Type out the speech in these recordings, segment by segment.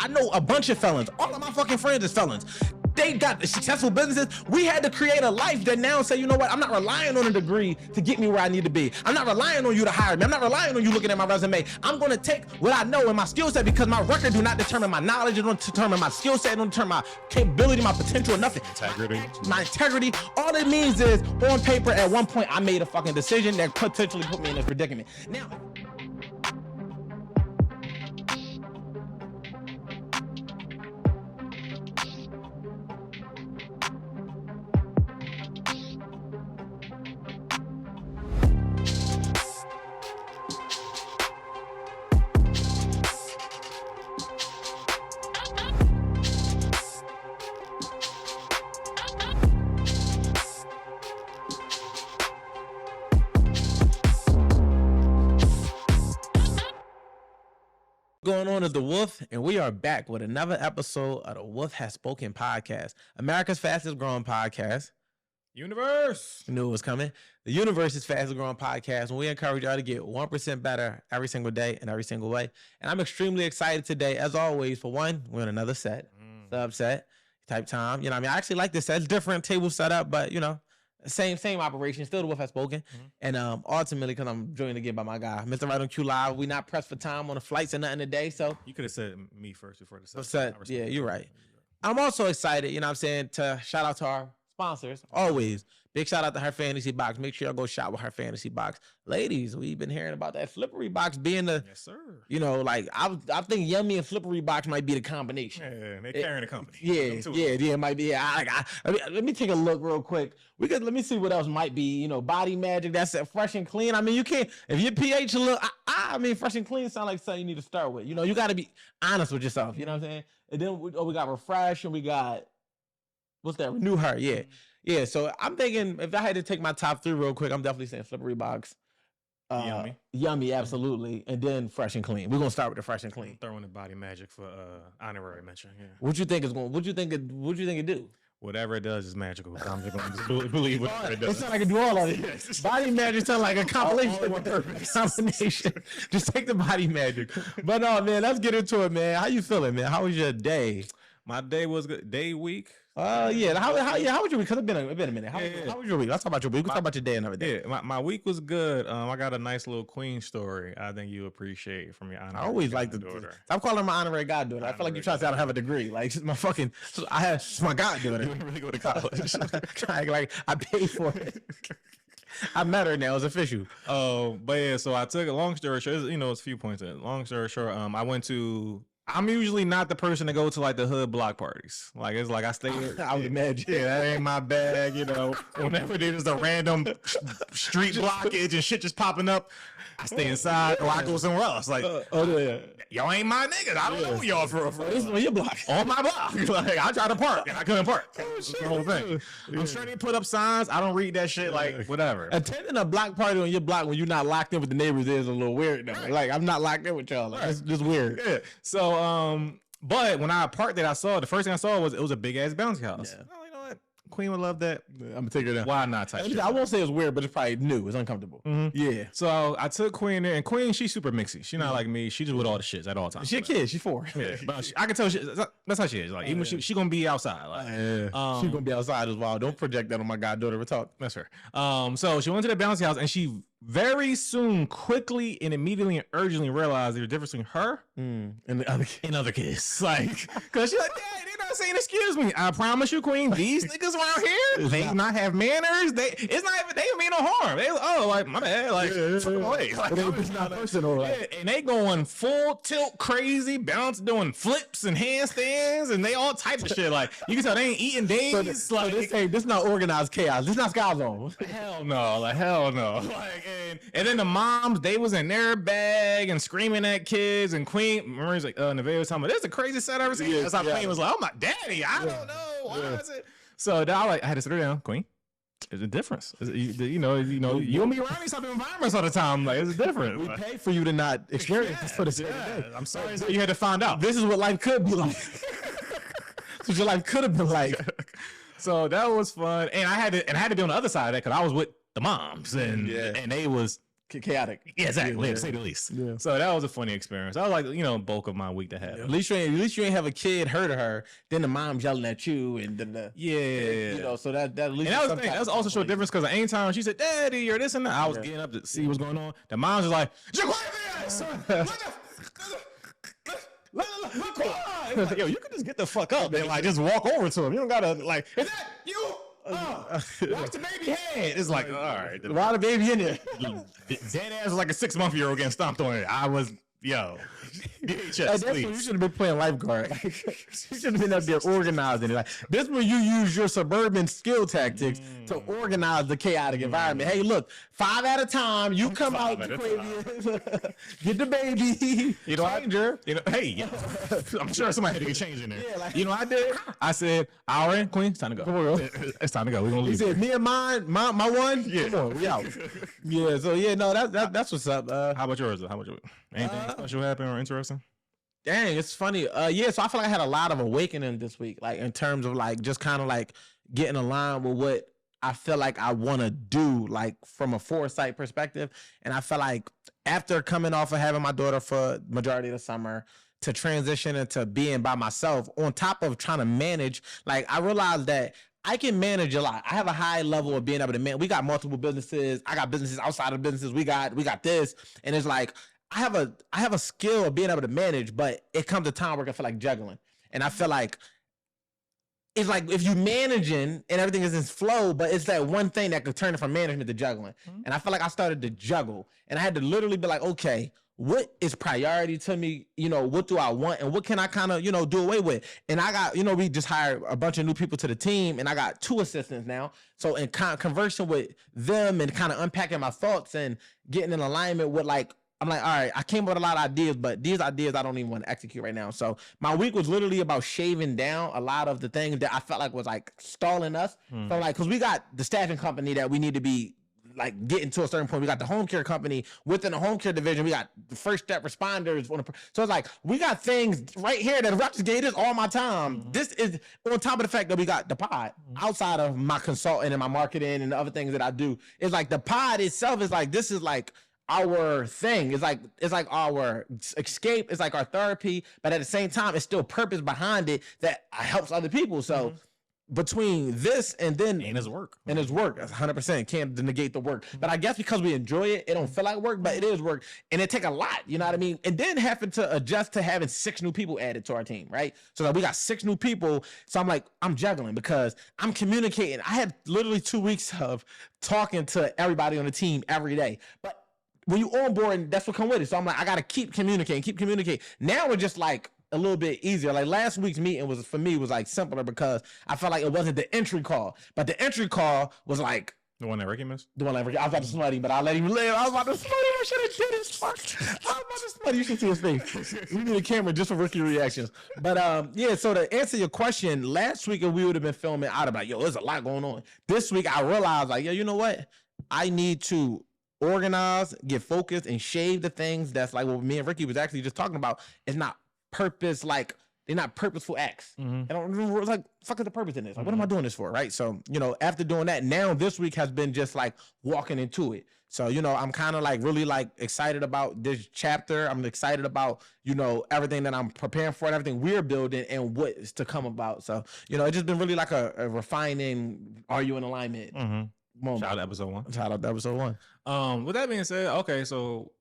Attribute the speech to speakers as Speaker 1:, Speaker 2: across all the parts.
Speaker 1: I know a bunch of felons. All of my fucking friends is felons. They got successful businesses. We had to create a life that now say, you know what? I'm not relying on a degree to get me where I need to be. I'm not relying on you to hire me. I'm not relying on you looking at my resume. I'm going to take what I know and my skill set, because my record do not determine my knowledge. It don't determine my skill set. It don't determine my capability, my potential, nothing.
Speaker 2: Integrity.
Speaker 1: My integrity. All it means is on paper at one point I made a fucking decision that potentially put me in this predicament. Now, going on is the Wolf, and we are back with another episode of the Wolf Has Spoken podcast, America's fastest growing podcast.
Speaker 2: Universe.
Speaker 1: You knew it was coming. The universe's fastest growing podcast, and we encourage y'all to get 1% better every single day and every single way. And I'm extremely excited today, as always. For one, we're in another set, subset type time. You know what I mean? I actually like this set. It's different table setup, but you know, same operation. Still the Wolf Has Spoken. And ultimately, because I'm joined again by my guy, Mr. Right on Q Live. We not pressed for time on the flights or nothing today. So
Speaker 2: you could have said me first before the set.
Speaker 1: Yeah, you're right. I'm also excited, you know what I'm saying, to shout out to our sponsors. Always. Big shout out to Her Fantasy Box. Make sure y'all go shop with Her Fantasy Box. Ladies, we've been hearing about that Flippery Box being the,
Speaker 2: yes, sir.
Speaker 1: You know, like I think Yummy and Flippery Box might be the combination.
Speaker 2: Yeah, they carrying the company.
Speaker 1: Yeah, it might be. Let me take a look real quick. Let me see what else might be. You know, Body Magic. That's Fresh and Clean. I mean, you can't, if your pH a little, I mean, Fresh and Clean sound like something you need to start with. You know, you got to be honest with yourself. You know what I'm saying? And then we got Refresh, and we got, what's that? Renew Her. Yeah. Yeah, so I'm thinking if I had to take my top 3 real quick, I'm definitely saying Flippery Box. Yummy, absolutely. And then Fresh and Clean. We're gonna start with the Fresh and Clean.
Speaker 2: Throwing the Body Magic for honorary mention. Yeah.
Speaker 1: What you think it do?
Speaker 2: Whatever it does is magical. I'm just gonna believe whatever it does.
Speaker 1: It sounds like it do all of it. Body Magic sounds like a combination. Just take the Body Magic. But no, man, let's get into it, man. How you feeling, man? How was your day?
Speaker 2: My day was good. Week.
Speaker 1: Yeah. How was your week? Because it's been a minute. How was your week? Let's talk about your week. We talk about your day and everything.
Speaker 2: Yeah, my week was good. I got a nice little queen story. I think you appreciate from your honorary.
Speaker 1: I always like to stop calling her my honorary goddaughter. I feel like you trying to say I don't have a degree. Like she's my fucking. She's my goddaughter.
Speaker 2: You didn't really go to college.
Speaker 1: like I paid for it. I met her now. It's official.
Speaker 2: Oh, but yeah. So I took a long story short. You know, it's a few points in it. Long story short, I went to. I'm usually not the person to go to like the hood block parties. Like it's like I stay.
Speaker 1: I would imagine.
Speaker 2: Yeah, that ain't my bag. You know, whenever there's a random street blockage and shit just popping up, I stay inside or I go somewhere else. Like, y'all ain't my niggas. I don't know y'all for.
Speaker 1: This is on your block.
Speaker 2: On my block. Like I tried to park and I couldn't park. That's the whole thing. I'm sure they put up signs. I don't read that shit. Like whatever.
Speaker 1: Attending a block party on your block when you're not locked in with the neighbors is a little weird. Though. Like I'm not locked in with y'all. Like, it's just weird.
Speaker 2: Yeah. So but when I parked it, the first thing I saw was it was a big ass bouncy house.
Speaker 1: Yeah.
Speaker 2: Oh, you know what? Queen would love that.
Speaker 1: I'm gonna take her down.
Speaker 2: Why not? Type shit.
Speaker 1: I won't say it's weird, but it's probably new. It's uncomfortable. Yeah.
Speaker 2: So I took Queen there, and Queen, she's super mixy. She's not like me. She just with all the shits at all times.
Speaker 1: She a kid. She's 4.
Speaker 2: Yeah, but I can tell that's how she is. Like even she gonna be outside. Like
Speaker 1: she's gonna be outside as well. Don't project that on my goddaughter. We'll talk.
Speaker 2: That's her. So she went to the bouncy house, and she very soon, quickly, and immediately and urgently realized there's a difference between her
Speaker 1: and the other kids.
Speaker 2: Like, because she's like, Dad, they're not saying excuse me. I promise you, Queen, these niggas around here, they not have manners. It's not even, they don't mean no harm. They like, my bad. Like,
Speaker 1: it's not personal.
Speaker 2: And they going full tilt crazy, doing flips and handstands, and they all type of shit. Like, you can tell they ain't eating days.
Speaker 1: So this not organized chaos. This not Sky Zone.
Speaker 2: Hell no. Like, hell no. Like, and then the moms, they was in their bag and screaming at kids, and Queen, remember he's like, Nevaeh was talking about, this is the craziest set I've ever seen. That's how Queen was like, oh my daddy, I don't know, why is it? So now I had to sit her down, Queen. There's a difference. You know, you don't be around these type of environments all the time. Like, it's different.
Speaker 1: We pay for you to not experience this for the sake of day.
Speaker 2: I'm sorry you had to find out.
Speaker 1: This is what life could be like. This is what your life could have been like.
Speaker 2: So that was fun, and I had to be on the other side of that because I was with the moms, and they was
Speaker 1: chaotic.
Speaker 2: Yeah, exactly. To say the least. Yeah. So that was a funny experience. That was like, bulk of my week to have.
Speaker 1: At least you ain't have a kid hurt her. Then the mom's yelling at you, and then so that at least.
Speaker 2: And that was the thing. That's also a difference because anytime she said, "Daddy," or this and that, I was getting up to see what's going on. The mom's just like, Like, yo, you can just get the fuck up and like just walk over to him. You don't gotta like, is that you? Watch the baby head. It's like, all right,
Speaker 1: why the baby in there?
Speaker 2: Dead ass was like a 6-month-old getting stomped on it. I was,
Speaker 1: that's when you should have been playing lifeguard. You should have been up there organizing it. Like, this when you use your suburban skill tactics to organize the chaotic environment. Hey, look, 5 at a time. You come out, get the baby. Changer.
Speaker 2: Hey, I'm sure somebody had to get changed in there. Yeah, like, I did. I said, hour in, Queen, it's time to go. It's time to go. We're gonna leave.
Speaker 1: He said, me and mine, my one. Yeah, come on, we out. Yeah. So no, that's what's up.
Speaker 2: How about yours? Anything special happen or interesting?
Speaker 1: Dang, it's funny. So I feel like I had a lot of awakening this week, like in terms of like just kind of like getting aligned with what I feel like I want to do, like from a foresight perspective. And I feel like after coming off of having my daughter for majority of the summer to transition into being by myself, on top of trying to manage, like I realized that I can manage a lot. I have a high level of being able to manage. We got multiple businesses. I got businesses outside of businesses. We got this, and it's like I have a skill of being able to manage, but it comes a time where I feel like juggling. And I feel like it's like if you managing and everything is in flow, but it's that one thing that could turn it from management to juggling. And I feel like I started to juggle, and I had to literally be like, okay, what is priority to me? What do I want, and what can I kind of, do away with? And I got, we just hired a bunch of new people to the team, and I got 2 assistants now. So in conversing with them and kind of unpacking my thoughts and getting in alignment with like, I'm like, all right, I came up with a lot of ideas, but these ideas I don't even want to execute right now. So my week was literally about shaving down a lot of the things that I felt like was like stalling us. So like, cause we got the staffing company that we need to be like getting to a certain point. We got the home care company within the home care division. We got the first step responders. So it's like, we got things right here that if I just gave this all my time, this is on top of the fact that we got the pod outside of my consulting and my marketing and the other things that I do. It's like the pod itself is like, this is like our thing. It's like our escape. It's like our therapy, but at the same time, it's still purpose behind it that helps other people. So between this and then
Speaker 2: his work,
Speaker 1: 100% can't negate the work. But I guess because we enjoy it, it don't feel like work, but it is work, and it take a lot. You know what I mean? And then having to adjust to having 6 new people added to our team, right? So that we got 6 new people. So I'm like, I'm juggling because I'm communicating. I had literally 2 weeks of talking to everybody on the team every day, but when you on board, that's what come with it. So I'm like, I got to keep communicating. Now we're just like a little bit easier. Like last week's meeting was, for me, was like simpler because I felt like it wasn't the entry call, but the entry call was like,
Speaker 2: the one that Ricky missed?
Speaker 1: The one that Ricky, I was about to smut him, but I let him live. I was about to smut him. I should have did his fuck. I was about to smut him. You should see his face. We need a camera just for Ricky reactions. But so to answer your question, last week if we would have been filming, I'd have been like, yo, there's a lot going on. This week I realized like, yo, you know what? I need to organize, get focused, and shave the things that's like what me and Ricky was actually just talking about. It's not purpose, like they're not purposeful acts. I don't remember. It's like, fuck is the purpose in this? Like, what am I doing this for? Right. So, after doing that, now this week has been just like walking into it. So, I'm kind of like really like excited about this chapter. I'm excited about, everything that I'm preparing for and everything we're building and what is to come about. So, it's just been really like a refining, are you in alignment? Moment.
Speaker 2: Shout out to episode 1.
Speaker 1: Shout out to episode 1.
Speaker 2: With that being said, okay, so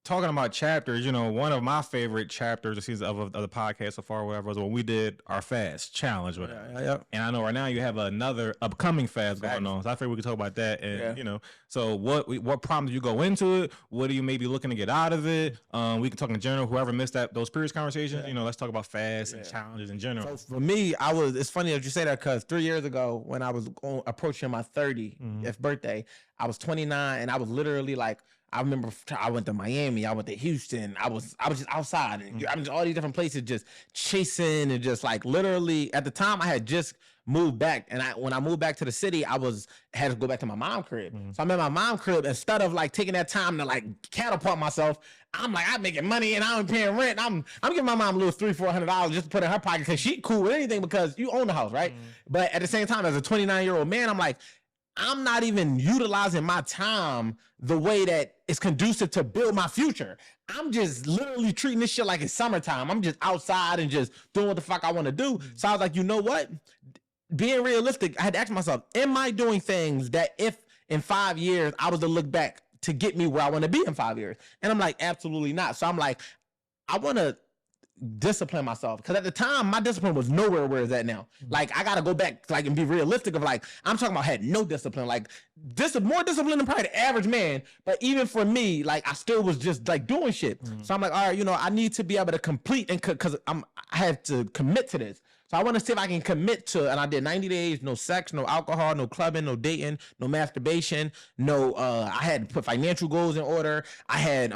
Speaker 2: talking about chapters, one of my favorite chapters of the podcast so far, whatever, was when we did our fast challenge.
Speaker 1: Yeah.
Speaker 2: And I know right now you have another upcoming fast going on, so I figured we could talk about that. And so what prompted you go into it? What are you maybe looking to get out of it? We can talk in general. Whoever missed those previous conversations, let's talk about fast and challenges in general.
Speaker 1: So for me, it's funny that you say that because 3 years ago when I was approaching my 30th birthday, I was 29, and I was literally like, I remember I went to Miami, I went to Houston, I was just outside, and I was all these different places just chasing, and just like literally at the time I had just moved back, and when I moved back to the city, had to go back to my mom's crib. So I'm at my mom's crib. Instead of like taking that time to like catapult myself, I'm like, I'm making money and I'm paying rent. I'm giving my mom a little $300-400 just to put in her pocket because she cool with anything because you own the house, right? But at the same time, as a 29-year-old man, I'm like, I'm not even utilizing my time the way that is conducive to build my future. I'm just literally treating this shit like it's summertime. I'm just outside and just doing what the fuck I want to do. So I was like, you know what? Being realistic, I had to ask myself, am I doing things that if in 5 years I was to look back to get me where I want to be in 5 years? And I'm like, absolutely not. So I'm like, I want to discipline myself, because at the time my discipline was nowhere where it's at now. Like I gotta go back like and be realistic of like, I'm talking about had no discipline, like more discipline than probably the average man. But even for me, like I still was just like doing shit. So I'm like, all right, you know, I need to be able to complete, and because I have to commit to this. So I want to see if I can commit to, and I did 90 days, no sex, no alcohol, no clubbing, no dating, no masturbation, no I had to put financial goals in order. I had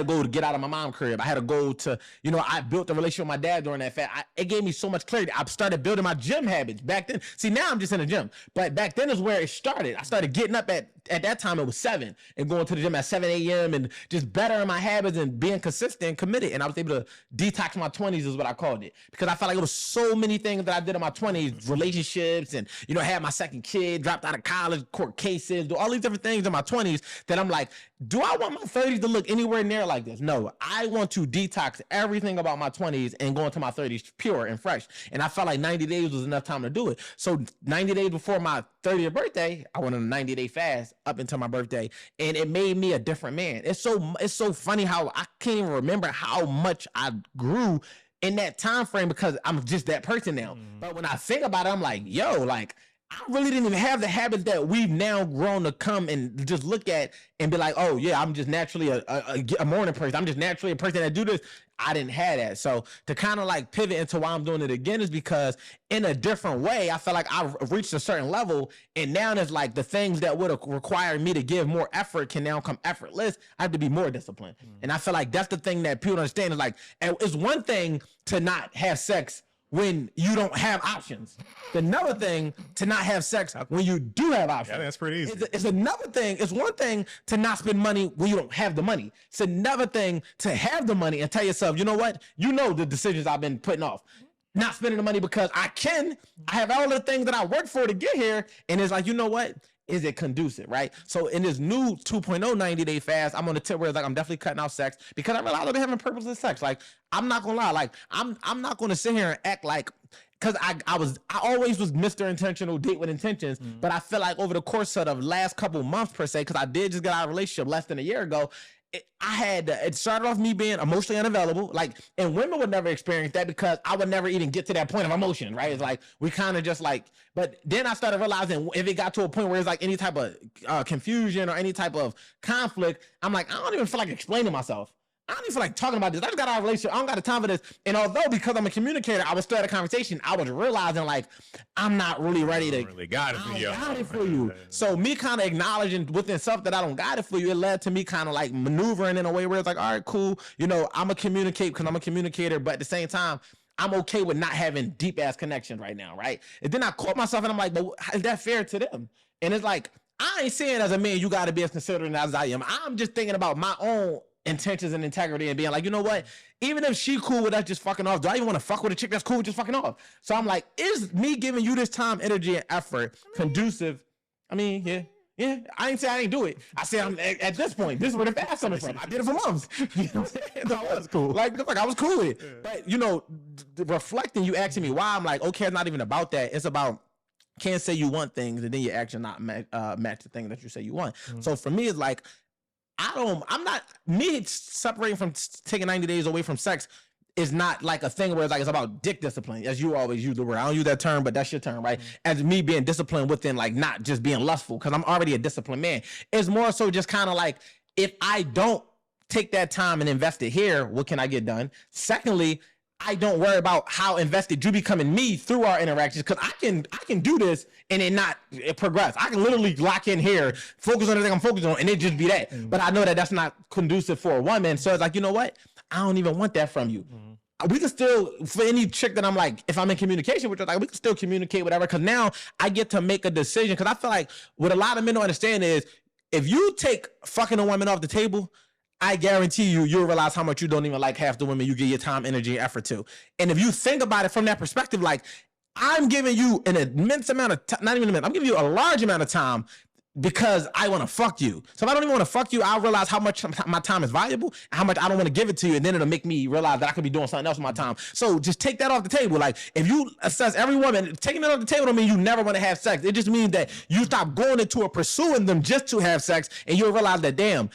Speaker 1: a goal to get out of my mom's crib. I had a goal to, you know, I built a relationship with my dad during that fast. It gave me so much clarity. I started building my gym habits back then. See, now I'm just in the gym, but back then is where it started. I started getting up at that time it was 7 and going to the gym at 7 a.m. and just bettering my habits and being consistent and committed. And I was able to detox my 20s is what I called it, because I felt like it was so many things that I did in my 20s, relationships, and, you know, had my second kid, dropped out of college, court cases, do all these different things in my 20s that I'm like, do I want my 30s to look anywhere near like this? No, I want to detox everything about my 20s and go into my 30s pure and fresh. And I felt like 90 days was enough time to do it. So 90 days before my 30th birthday, I went on a 90-day fast up until my birthday, and it made me a different man. It's so funny how I can't even remember how much I grew in that time frame, because I'm just that person now. But when I think about it, I'm like, yo, like I really didn't even have the habits that we've now grown to come and just look at and be like, oh yeah, I'm just naturally a morning person. I'm just naturally a person that do this. I didn't have that. So to kind of like pivot into why I'm doing it again is because in a different way, I felt like I reached a certain level, and now it's like the things that would have required me to give more effort can now come effortless. I have to be more disciplined. And I feel like that's the thing that people don't understand is like, it's one thing to not have sex when you don't have options. Another thing to not have sex when you do have options.
Speaker 2: Yeah, that's pretty easy.
Speaker 1: It's another thing. It's one thing to not spend money when you don't have the money. It's another thing to have the money and tell yourself, you know what? You know the decisions I've been putting off. Not spending the money because I have all the things that I worked for to get here. And it's like, you know what? Is it conducive, right? So in this new 2.0 90-day fast, I'm on the tip where it's like I'm definitely cutting out sex, because I realize I've been having purposeless sex. Like, I'm not gonna lie, like I'm not gonna sit here and act like, because I always was Mr. Intentional, date with intentions, but I feel like over the course of the last couple months per se, because I did just get out of a relationship less than a year ago, it started off me being emotionally unavailable, like, and women would never experience that because I would never even get to that point of emotion, right? It's like we kind of just like, but then I started realizing if it got to a point where it's like any type of confusion or any type of conflict, I'm like, I don't even feel like explaining myself. I don't even feel like talking about this. I just got out of a relationship. I don't got the time for this. And although because I'm a communicator, I was still at a conversation, I was realizing like I'm not really ready to.
Speaker 2: Really got it for
Speaker 1: you. So me kind of acknowledging within self that I don't got it for you, it led to me kind of like maneuvering in a way where it's like, all right, cool. You know, I'm a communicate because I'm a communicator, but at the same time, I'm okay with not having deep ass connections right now, right? And then I caught myself and I'm like, but is that fair to them? And it's like, I ain't saying as a man you got to be as considerate as I am. I'm just thinking about my own intentions and integrity and being like, you know what, even if she cool with us just fucking off, do I even want to fuck with a chick that's cool with just fucking off? So I'm like, is me giving you this time, energy, and effort conducive? I mean, yeah. I ain't say I ain't do it. I said I'm at this point, this is where the fast coming from. I did it for months. You know what I'm saying? So that was cool. Like I was cool with it. Yeah. But you know, reflecting, you asking me why, I'm like, okay, it's not even about that. It's about, can't say you want things and then your action not match the thing that you say you want. So for me, it's like, I'm not, me separating from taking 90 days away from sex is not like a thing where it's like, it's about dick discipline, as you always use the word. I don't use that term, but that's your term, right? As me being disciplined within, like, not just being lustful, because I'm already a disciplined man. It's more so just kind of like, if I don't take that time and invest it here, what can I get done? Secondly, I don't worry about how invested you become in me through our interactions, because I can do this and it progress. I can literally lock in here, focus on the thing I'm focused on, and it just be that. But I know that that's not conducive for a woman. So it's like, you know what? I don't even want that from you. We can still, for any chick that I'm like, if I'm in communication with her, like, we can still communicate whatever, because now I get to make a decision. Because I feel like what a lot of men don't understand is, if you take fucking a woman off the table, I guarantee you'll realize how much you don't even like half the women you give your time, energy, and effort to. And if you think about it from that perspective, like, I'm giving you an immense amount of time, not even a minute, I'm giving you a large amount of time because I want to fuck you. So if I don't even want to fuck you, I'll realize how much my time is valuable and how much I don't want to give it to you. And then it'll make me realize that I could be doing something else with my time. So just take that off the table. Like if you assess every woman, taking it off the table don't mean you never want to have sex. It just means that you stop going into it, pursuing them just to have sex. And you'll realize that, damn,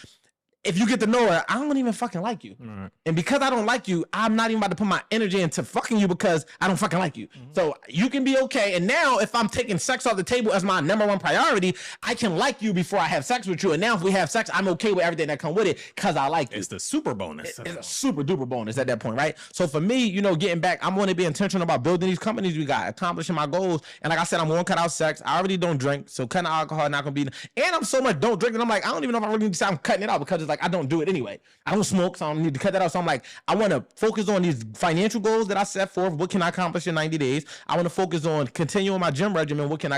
Speaker 1: if you get to know her, I don't even fucking like you. Right. And because I don't like you, I'm not even about to put my energy into fucking you because I don't fucking like you. Mm-hmm. So you can be okay. And now if I'm taking sex off the table as my number one priority, I can like you before I have sex with you. And now if we have sex, I'm okay with everything that comes with it because I like you.
Speaker 2: It's the super bonus.
Speaker 1: It's a super duper bonus at that point, right? So for me, you know, getting back, I'm going to be intentional about building these companies we got, accomplishing my goals. And like I said, I'm going to cut out sex. I already don't drink. So cutting out alcohol, not going to be, and I'm so much don't drink. And I'm like, I don't even know if I really need to say I'm cutting it out because it's like, I don't do it anyway. I don't smoke, so I don't need to cut that out. So I'm like, I want to focus on these financial goals that I set forth. What can I accomplish in 90 days? I want to focus on continuing my gym regimen. What can I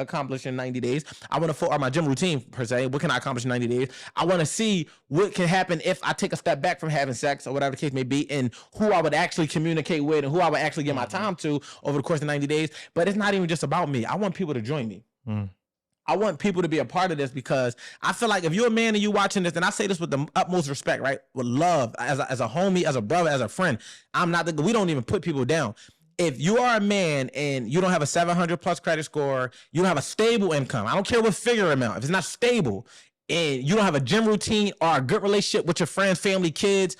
Speaker 1: accomplish in 90 days? I want to focus on my gym routine, per se. What can I accomplish in 90 days? I want to see what can happen if I take a step back from having sex or whatever the case may be, and who I would actually communicate with and who I would actually give my time to over the course of 90 days. But it's not even just about me. I want people to join me. I want people to be a part of this because I feel like if you're a man and you watching this, and I say this with the utmost respect, right? With love, as a homie, as a brother, as a friend, we don't even put people down. If you are a man and you don't have a 700 plus credit score, you don't have a stable income, I don't care what figure amount, if it's not stable, and you don't have a gym routine or a good relationship with your friends, family, kids,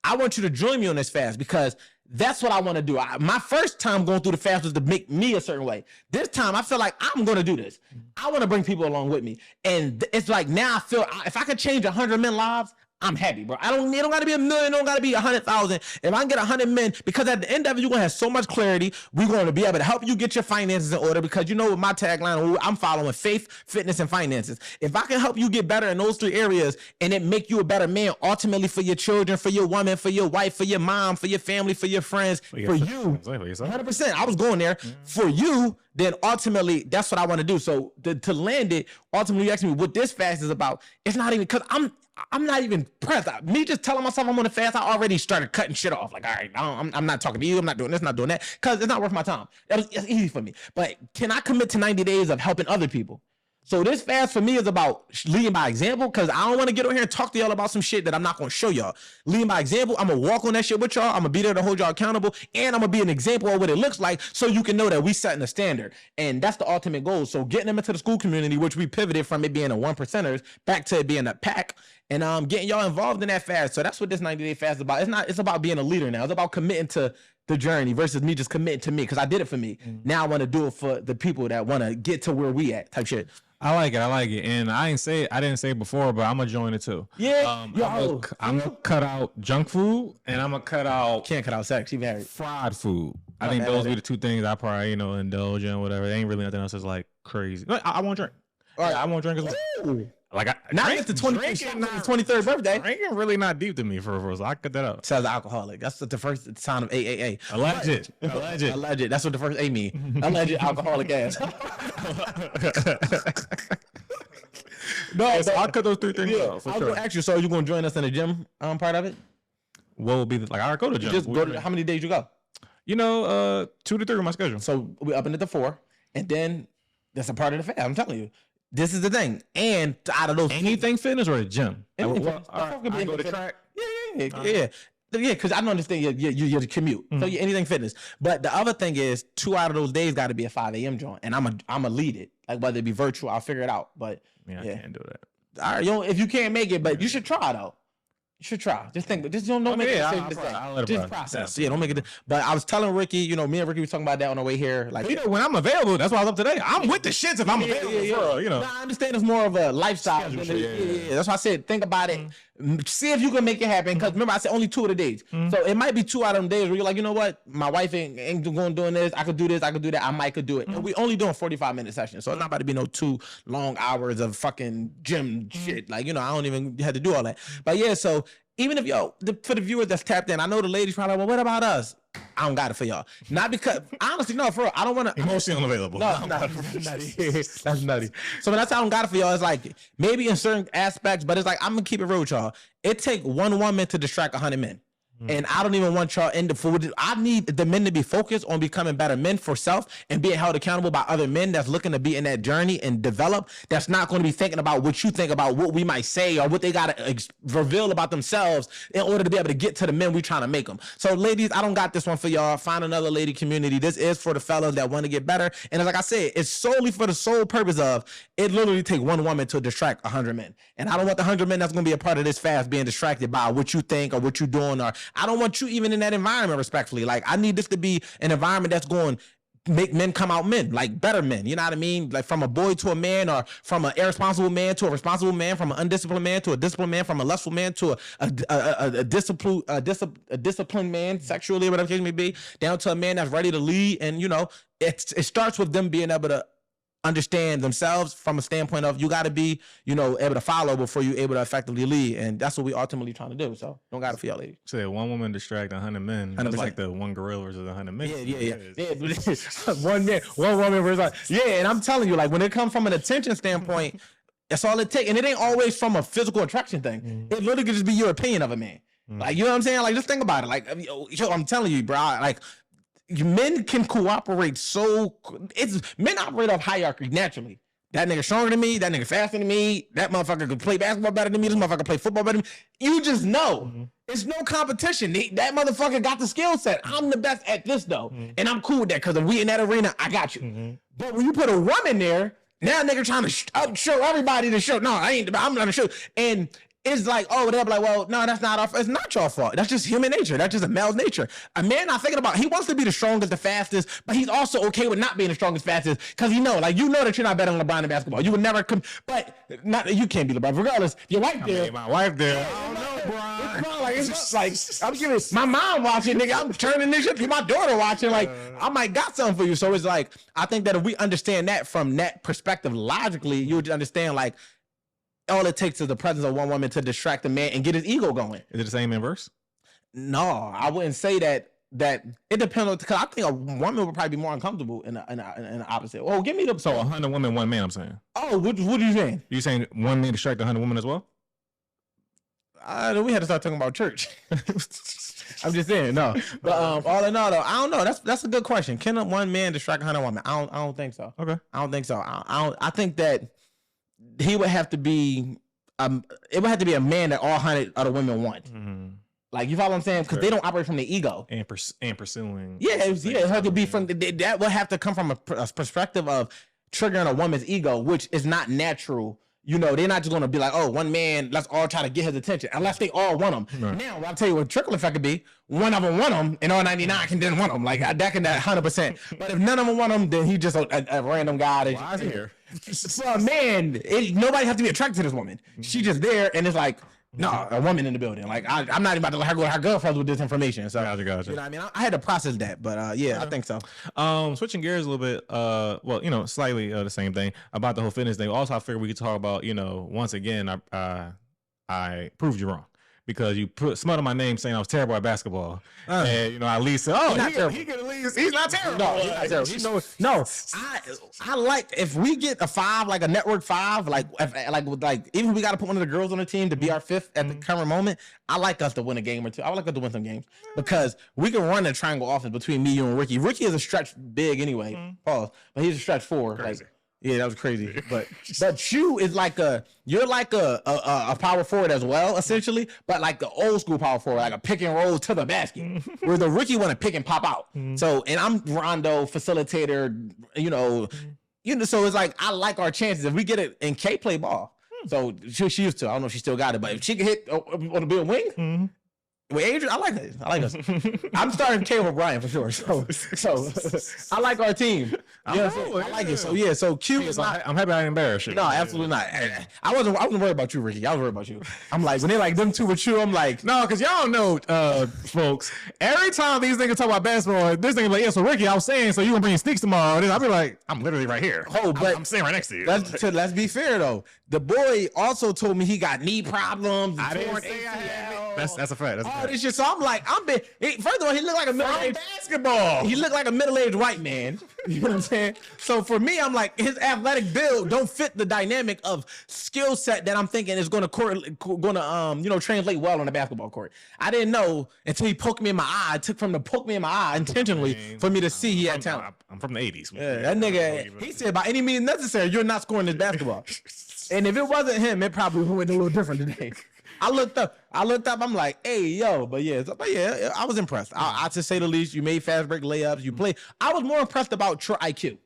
Speaker 1: I want you to join me on this fast because that's what I want to do. My first time going through the fast was to make me a certain way. This time I feel like I'm going to do this. I want to bring people along with me. And it's like now I feel if I could change 100 men's lives, I'm happy, bro. It don't got to be 1 million. It don't got to be 100,000. If I can get 100 men, because at the end of it, you're going to have so much clarity. We're going to be able to help you get your finances in order because you know what my tagline, I'm following faith, fitness, and finances. If I can help you get better in those 3 areas and it make you a better man, ultimately for your children, for your woman, for your wife, for your mom, for your family, for your friends, for you, 100%. I was going there for you. Then ultimately, that's what I want to do. So to land it, ultimately, you ask me what this fast is about. It's not even because I'm not even pressed. Me just telling myself I'm on a fast, I already started cutting shit off. Like, all right, I'm not talking to you. I'm not doing this, not doing that, because it's not worth my time. It's easy for me. But can I commit to 90 days of helping other people? So this fast for me is about leading by example, because I don't want to get over here and talk to y'all about some shit that I'm not going to show y'all. Leading by example, I'm going to walk on that shit with y'all. I'm going to be there to hold y'all accountable, and I'm going to be an example of what it looks like so you can know that we setting a standard. And that's the ultimate goal. So getting them into the school community, which we pivoted from it being a 1%ers back to it being a pack, and getting y'all involved in that fast. So that's what this 90-day fast is about. It's about being a leader now. It's about committing to the journey versus me just committing to me, because I did it for me. Now I want to do it for the people that want to get to where we at type shit.
Speaker 2: I like it. And I didn't say it before, but I'm gonna join it too.
Speaker 1: Yeah.
Speaker 2: I'm gonna cut out junk food, and I'm gonna cut out
Speaker 1: can't cut out sex. You married.
Speaker 2: Fried food. I think those be the 2 things I probably, indulge in, whatever. There ain't really nothing else that's like crazy. I won't drink. All right, I won't drink as well. Like
Speaker 1: not just the 23rd birthday.
Speaker 2: Drinking really not deep to me for so I cut that out.
Speaker 1: Says alcoholic. That's the first sign of AAA.
Speaker 2: Alleged.
Speaker 1: That's what the first A mean. Alleged alcoholic ass.
Speaker 2: No, so I'll cut those 3 things out.
Speaker 1: I was gonna ask you. So are you gonna join us in the gym part of it?
Speaker 2: What would be I go to the gym?
Speaker 1: Just go to, how many days you go?
Speaker 2: 2 to 3 on my schedule.
Speaker 1: So we up into the 4, and then that's a part of the fast. I'm telling you. This is the thing. And out of those
Speaker 2: anything fitness or the gym?
Speaker 1: I go to track. Yeah. Because I don't understand your commute. So anything fitness. But the other thing is 2 out of those days got to be a 5 a.m. joint, and I'm a lead it. Like whether it be virtual, I'll figure it out. But
Speaker 2: I can't do that.
Speaker 1: All right, if you can't make it, but you should try though. You should try. Just think. Just don't make it a mistake. Just process. Yeah, don't make it. But I was telling Ricky, me and Ricky was talking about that on the way here. Like,
Speaker 2: when I'm available, that's why I was up today. I'm with the shits if I'm available.
Speaker 1: No, I understand it's more of a lifestyle. That's why I said think about it. See if you can make it happen. Because remember, I said only 2 of the days. So it might be 2 out of them days where you're like, you know what? My wife ain't going doing this. I could do this. I could do that. I might could do it. And we only doing 45-minute sessions. So it's not about to be no 2 long hours of fucking gym shit. Like, I don't even have to do all that. But yeah, so even if for the viewers that's tapped in, I know the ladies probably, well, what about us? I don't got it for y'all. Not because, honestly, no, for real, I don't want to.
Speaker 2: Emotionally unavailable.
Speaker 1: No, that's nutty. So when that's how I don't got it for y'all, it's like maybe in certain aspects, but it's like I'm gonna keep it real with y'all. It take 1 woman to distract 100 men. And I don't even want y'all in the food. I need the men to be focused on becoming better men for self and being held accountable by other men that's looking to be in that journey and develop. That's not going to be thinking about what you think about what we might say or what they got to reveal about themselves in order to be able to get to the men we trying to make them. So ladies, I don't got this one for y'all. Find another lady community. This is for the fellas that want to get better. And like I said, it's solely for the sole purpose of it literally take one woman to distract 100 men. And I don't want the 100 men that's going to be a part of this fast being distracted by what you think or what you're doing, or I don't want you even in that environment, respectfully. Like, I need this to be an environment that's going to make men come out men, like better men. You know what I mean? Like from a boy to a man, or from an irresponsible man to a responsible man, from an undisciplined man to a disciplined man, from a lustful man to a disciplined man, sexually, whatever the case may be, down to a man that's ready to lead. And, you know, it starts with them being able to understand themselves from a standpoint of you got to be, you know, able to follow before you're able to effectively lead. And that's what we ultimately trying to do. So don't got to feel ladies.
Speaker 2: So one woman distract 100 men. That's like the one gorilla versus 100 men.
Speaker 1: Yeah. one woman versus like, and I'm telling you, like, when it comes from an attention standpoint, that's all it takes. And it ain't always from a physical attraction thing. It literally could just be your opinion of a man. Like, you know what I'm saying? Like, just think about it. Like, I'm telling you, bro, like, men can cooperate men operate off hierarchy naturally. That nigga stronger than me, that nigga faster than me, that motherfucker can play basketball better than me, this motherfucker play football better than me. You just know. It's no competition. That motherfucker got the skill set. I'm the best at this though. And I'm cool with that because if we in that arena, I got you. But when you put a woman there, now nigga trying to show everybody to show. No, I'm not a show. And it's like, oh, they're like, well, no, that's not our fault. It's not your fault. That's just human nature. That's just a male's nature. A man not thinking about, he wants to be the strongest, the fastest, but he's also okay with not being the strongest, fastest, because he know, like, you know that you're not better than LeBron in basketball. You would never come, but not you can't be LeBron. Regardless, your wife there.
Speaker 2: My wife there.
Speaker 1: I don't know, bro. It's like I'm giving my mom watching, nigga. I'm turning this shit to my daughter watching. Like, I might got something for you. So it's like, I think that if we understand that from that perspective, logically, you would understand, like, all it takes is the presence of one woman to distract a man and get his ego going.
Speaker 2: Is it the same inverse?
Speaker 1: No, I wouldn't say that. That it depends on, because I think a woman would probably be more uncomfortable in the opposite. Oh, give me the
Speaker 2: 100 women, 1 man. I'm saying.
Speaker 1: Oh, what are you saying?
Speaker 2: You saying one man distract 100 women as well?
Speaker 1: We had to start talking about church. I'm just saying, no. But all in all, though, I don't know. That's a good question. Can one man distract 100 women? I don't think so.
Speaker 2: Okay.
Speaker 1: I don't think so. I think that he would have to be it would have to be a man that all 100 other women want. Like, you follow what I'm saying? Because they don't operate from the ego
Speaker 2: and pursuing.
Speaker 1: It had to be from that would have to come from a perspective of triggering a woman's ego, which is not natural. You know, they're not just gonna be like, oh, one man, let's all try to get his attention, unless they all want him. Right. Now, I'll tell you what trickle effect could be. One of them want him, and all 99 can then want him. Like, that can 100%. But if none of them want him, then he just a random guy. That's here. For a man, nobody has to be attracted to this woman. She just there, and it's like, no, a woman in the building. Like, I'm not even about to let her go to her girlfriends with this information. So,
Speaker 2: gotcha.
Speaker 1: You know what I mean? I had to process that, but I think so.
Speaker 2: Switching gears a little bit, well, you know, slightly the same thing about the whole fitness thing. Also, I figured we could talk about, you know, once again, I proved you wrong. Because you smut on my name saying I was terrible at basketball. And, you know, at least, he could at least, he's not terrible.
Speaker 1: No, he's not terrible. I like, if we get a 5, like a network 5, like even if we got to put one of the girls on the team to be our 5th at the current moment, I like us to win a game or two. I would like us to win some games because we can run a triangle offense between me, you, and Ricky. Ricky is a stretch big anyway, pause, but he's a stretch 4.
Speaker 2: Crazy.
Speaker 1: Like, yeah, that was crazy. But you is like you're like a power forward as well, essentially, but like the old school power forward, like a pick and roll to the basket, where the Ricky want to pick and pop out. So, and I'm Rondo, facilitator, you know, so it's like, I like our chances. If we get it, and Kay play ball. So she used to, I don't know if she still got it, but if she can hit on the big wing, with Adrian, I like it. us. I'm starting Kay with Brian for sure. So I like our team. I like it. So yeah. So Q is not.
Speaker 2: I'm happy I didn't embarrass you.
Speaker 1: No, absolutely not. I wasn't worried about you, Ricky. I was worried about you. I'm like, when they like them two with you, I'm like,
Speaker 2: no, because y'all know, folks. Every time these niggas talk about basketball, this nigga like, yeah. So Ricky, I was saying, so you gonna bring sneaks tomorrow? And I'll be like, I'm literally right here.
Speaker 1: Oh, but
Speaker 2: I'm sitting right next to you.
Speaker 1: Let's be fair though. The boy also told me he got knee problems.
Speaker 2: I didn't say I had. That's a fact. That's a
Speaker 1: all
Speaker 2: fact.
Speaker 1: this shit. So I'm like, first of all, he looked like a middle-aged
Speaker 2: basketball.
Speaker 1: He looked like a middle-aged white man. You know what I'm saying? So for me, I'm like, his athletic build don't fit the dynamic of skill set that I'm thinking is going to translate well on the basketball court. I didn't know until he poked me in my eye. It took from to poke me in my eye intentionally for me to see he had talent.
Speaker 2: I'm from the 80s.
Speaker 1: Yeah, that nigga, he said by any means necessary, you're not scoring this basketball. And if it wasn't him, it probably went a little different today. I looked up, I'm like, hey, yo, but yeah, I was impressed. I to say the least, you made fast break layups, you played. I was more impressed about your IQ.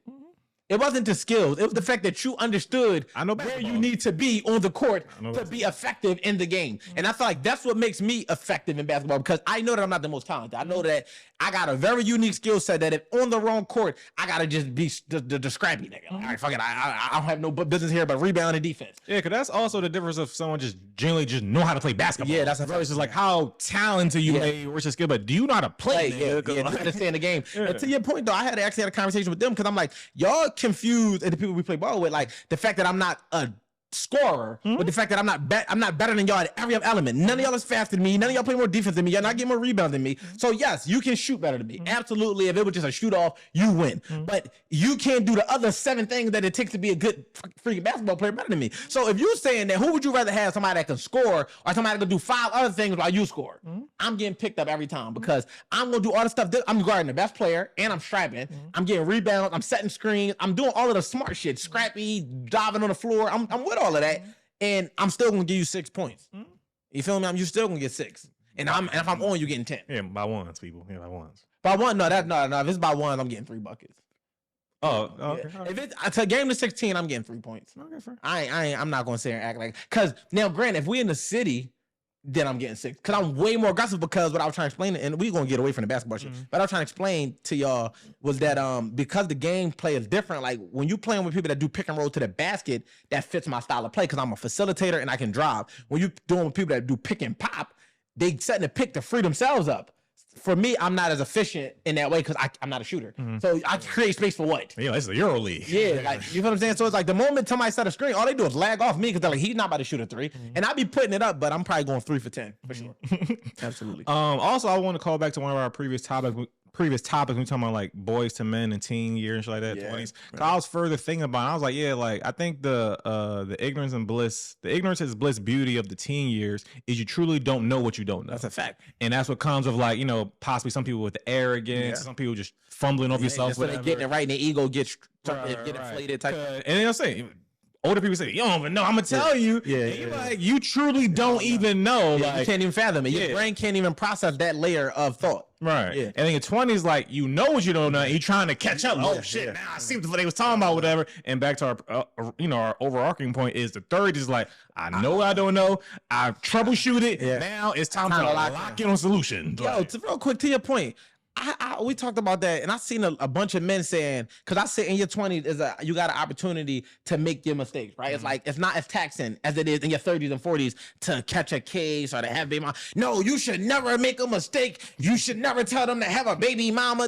Speaker 1: It wasn't the skills. It was the fact that you understood where you need to be on the court to be effective in the game. And I feel like that's what makes me effective in basketball, because I know that I'm not the most talented. I know that I got a very unique skill set that if on the wrong court, I got to just be the scrappy nigga. All right, fuck it. I don't have no business here but rebound and defense.
Speaker 2: Yeah, because that's also the difference of someone just generally just know how to play basketball. Yeah, that's it's just like how talented you may versus your skill, but do you know how to play?
Speaker 1: Yeah, you understand the game. Yeah. And to your point, though, I actually had a conversation with them because I'm like, y'all confused, and the people we play ball with, like the fact that I'm not a scorer, with the fact that I'm not better than y'all at every element. None of y'all is faster than me. None of y'all play more defense than me. Y'all not getting more rebounds than me. So yes, you can shoot better than me. Absolutely. If it was just a shoot off, you win. But you can't do the other 7 things that it takes to be a good freaking basketball player better than me. So if you're saying that, who would you rather have, somebody that can score or somebody that can do 5 other things while you score? I'm getting picked up every time because I'm gonna do all the stuff. I'm guarding the best player and I'm strapping. I'm getting rebounds. I'm setting screens. I'm doing all of the smart shit. Scrappy, diving on the floor. I'm with all of that, and I'm still gonna give you 6 points. You feel me? You still gonna get 6, and if I'm on, you getting 10.
Speaker 2: Yeah, by ones, people. Yeah, by ones.
Speaker 1: By one, no. If it's by one, I'm getting 3 buckets.
Speaker 2: Oh, okay.
Speaker 1: Yeah. If it's a game to 16, I'm getting 3 points.
Speaker 2: Okay, fair.
Speaker 1: I'm not gonna sit here and act like, because now, granted, if we in the city, then I'm getting 6, because I'm way more aggressive. Because what I was trying to explain, and we're gonna get away from the basketball shit, but I was trying to explain to y'all was that because the gameplay is different. Like when you playing with people that do pick and roll to the basket, that fits my style of play because I'm a facilitator and I can drive. When you doing with people that do pick and pop, they setting the pick to free themselves up. For me, I'm not as efficient in that way because I'm not a shooter. So I create space for what?
Speaker 2: Yeah, it's the Euro League.
Speaker 1: Yeah, like, you feel what I'm saying? So it's like the moment somebody set a screen, all they do is lag off me because they're like, he's not about to shoot a 3. And I be putting it up, but I'm probably going 3 for 10 for sure. Absolutely.
Speaker 2: Also, I want to call back to one of our previous topics. We talking about like boys to men and teen years and shit like that, 20s. Right. I was further thinking about it. I was like, yeah, like I think the ignorance and bliss, the ignorance is bliss beauty of the teen years is you truly don't know what you don't know.
Speaker 1: That's a fact.
Speaker 2: And that's what comes of like, possibly some people with the arrogance, some people just fumbling over yourself.
Speaker 1: So they getting it right and the ego gets inflated type.
Speaker 2: And they'll say, older people say, you don't even know. I'm gonna tell you. Like, you truly don't even know. Like,
Speaker 1: you can't even fathom it. Your brain can't even process that layer of thought.
Speaker 2: Right. Yeah. And in your 20s, like, you know what you don't know, and you're trying to catch up. Oh shit! Now I see what they was talking about, whatever. And back to our overarching point is the 30s is like, I know what I don't know. I troubleshoot it. Yeah. Now it's time to lock in on solutions.
Speaker 1: Yo, real quick to your point. We talked about that, and I seen a bunch of men saying, because I said in your 20s you got an opportunity to make your mistakes, right? It's like it's not as taxing as it is in your 30s and 40s to catch a case or to have baby mama. No, you should never make a mistake. You should never tell them to have a baby mama.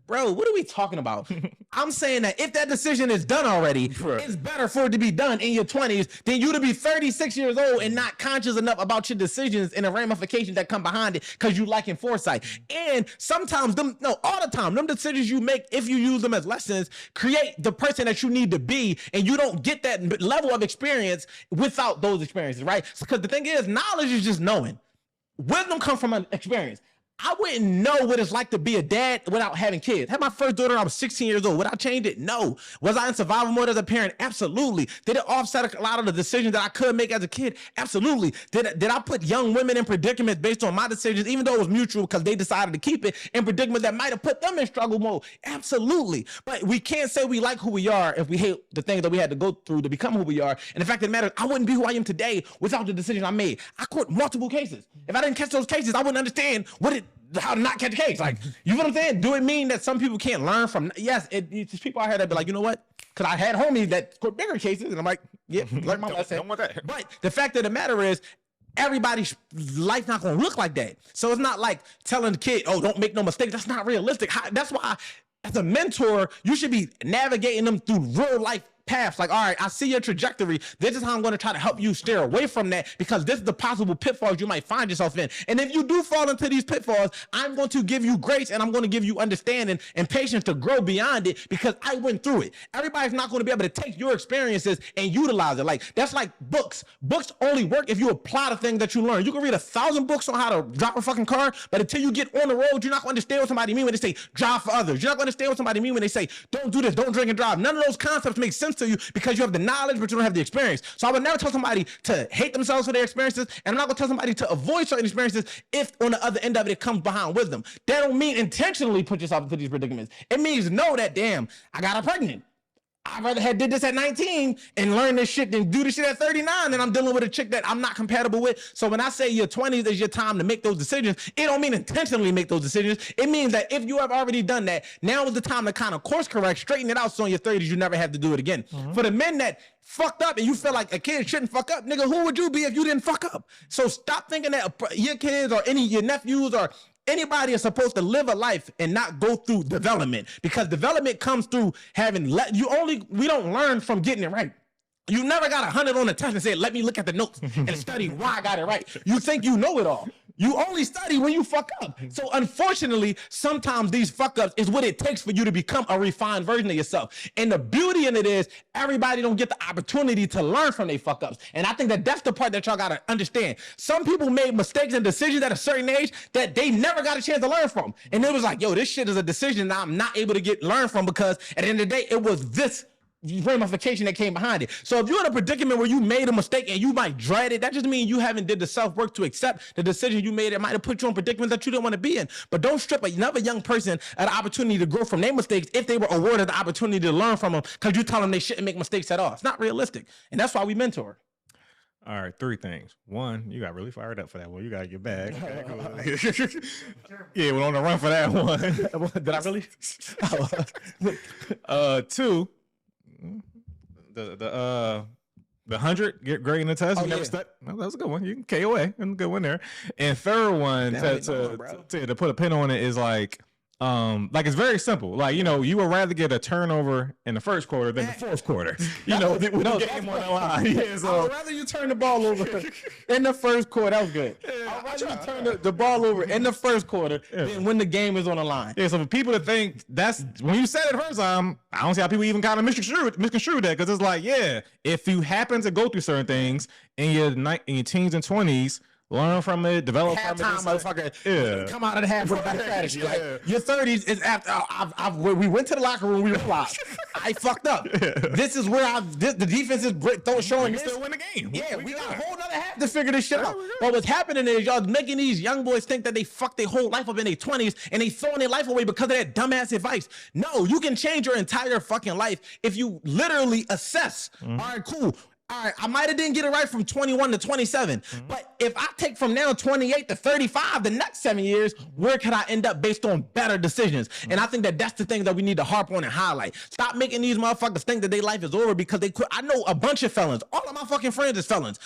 Speaker 1: Bro, what are we talking about? I'm saying that if that decision is done already, it's better for it to be done in your 20s than you to be 36 years old and not conscious enough about your decisions and the ramifications that come behind it because you lacking foresight. And sometimes all the time, them decisions you make, if you use them as lessons, create the person that you need to be, and you don't get that level of experience without those experiences, right? Because the thing is, knowledge is just knowing. Wisdom comes from an experience. I wouldn't know what it's like to be a dad without having kids. Had my first daughter when I was 16 years old. Would I change it? No. Was I in survival mode as a parent? Absolutely. Did it offset a lot of the decisions that I could make as a kid? Absolutely. Did I put young women in predicaments based on my decisions, even though it was mutual because they decided to keep it, in predicaments that might have put them in struggle mode? Absolutely. But we can't say we like who we are if we hate the things that we had to go through to become who we are. And the fact that it matters, I wouldn't be who I am today without the decision I made. I caught multiple cases. If I didn't catch those cases, I wouldn't understand how to not catch a case. Like, you know what I'm saying? Do it mean that some people can't learn from? Yes, it's just people out here that be like, you know what? Because I had homies that caught bigger cases, and I'm like, yeah, learn my lesson. Don't want that. But the fact of the matter is, everybody's life not gonna look like that. So it's not like telling the kid, oh, don't make no mistakes. That's not realistic. That's why, as a mentor, you should be navigating them through real life paths. Like, all right, I see your trajectory. This is how I'm going to try to help you steer away from that, because this is the possible pitfalls you might find yourself in. And if you do fall into these pitfalls, I'm going to give you grace, and I'm going to give you understanding and patience to grow beyond it, because I went through it. Everybody's not going to be able to take your experiences and utilize it. Like, that's like books. Books only work if you apply the things that you learn. You can read 1,000 books on how to drive a fucking car, but until you get on the road, you're not going to understand what somebody mean when they say drive for others. You're not going to understand what somebody mean when they say don't do this, don't drink and drive. None of those concepts make sense to you because you have the knowledge, but you don't have the experience. So I would never tell somebody to hate themselves for their experiences, and I'm not going to tell somebody to avoid certain experiences if on the other end of it comes behind wisdom. That don't mean intentionally put yourself into these predicaments. It means know that, damn, I got her pregnant. I'd rather have did this at 19 and learn this shit than do this shit at 39, and I'm dealing with a chick that I'm not compatible with. So when I say your 20s is your time to make those decisions, it don't mean intentionally make those decisions. It means that if you have already done that, now is the time to kind of course correct, straighten it out, so in your 30s you never have to do it again. For the men that fucked up and you feel like a kid shouldn't fuck up, nigga, who would you be if you didn't fuck up? So stop thinking that your kids or any of your nephews or anybody is supposed to live a life and not go through development, because development comes through having we don't learn from getting it right. You never got 100 on the test and say, let me look at the notes and study why I got it right. You think you know it all. You only study when you fuck up. So unfortunately, sometimes these fuck ups is what it takes for you to become a refined version of yourself. And the beauty in it is everybody don't get the opportunity to learn from their fuck ups. And I think that that's the part that y'all got to understand. Some people made mistakes and decisions at a certain age that they never got a chance to learn from. And it was like, yo, this shit is a decision that I'm not able to learn from, because at the end of the day, it was this ramification that came behind it. So if you're in a predicament where you made a mistake and you might dread it, that just means you haven't did the self-work to accept the decision you made. It might have put you in predicaments that you didn't want to be in. But don't strip another young person an opportunity to grow from their mistakes if they were awarded the opportunity to learn from them, because you tell them they shouldn't make mistakes at all. It's not realistic. And that's why we mentor.
Speaker 2: All right, 3 things. 1, you got really fired up for that one. You got your bag. Okay, cool. Yeah, we're on the run for that one.
Speaker 1: Did I really?
Speaker 2: 2, the 100 get great in the test.
Speaker 1: Oh,
Speaker 2: You never
Speaker 1: yeah.
Speaker 2: stuck. No, that was a good one. You can KOA. And a good one there. And third one, to put a pin on it, is like it's very simple. Like, you know, you would rather get a turnover in the first quarter than the fourth quarter. You know, with the game on the line. Yeah, so
Speaker 1: I would rather you turn the ball over in the first quarter. That was good. I'd rather you turn the ball over in the first quarter than when the game is on the line.
Speaker 2: Yeah, so for people to think that's when you said it first time, I don't see how people even kind of misconstrue that, because it's like, yeah, if you happen to go through certain things in your teens and 20s, learn from it, develop from it.
Speaker 1: Motherfucker.
Speaker 2: Yeah.
Speaker 1: Come out of the half with a better strategy.
Speaker 2: Yeah.
Speaker 1: Like, your 30s is after we went to the locker room, we realized I fucked up. This is where the defense is showing
Speaker 2: You
Speaker 1: this.
Speaker 2: still win the game.
Speaker 1: Yeah, we got a whole nother half to figure this shit out. But what's happening is y'all making these young boys think that they fucked their whole life up in their 20s and they throwing their life away because of that dumbass advice. No, you can change your entire fucking life if you literally assess. All right, cool. All right, I might have didn't get it right from 21 to 27, but if I take from now 28 to 35, the next 7 years, where could I end up based on better decisions? And I think that that's the thing that we need to harp on and highlight. Stop making these motherfuckers think that their life is over because they quit. I know a bunch of felons. All of my fucking friends is felons.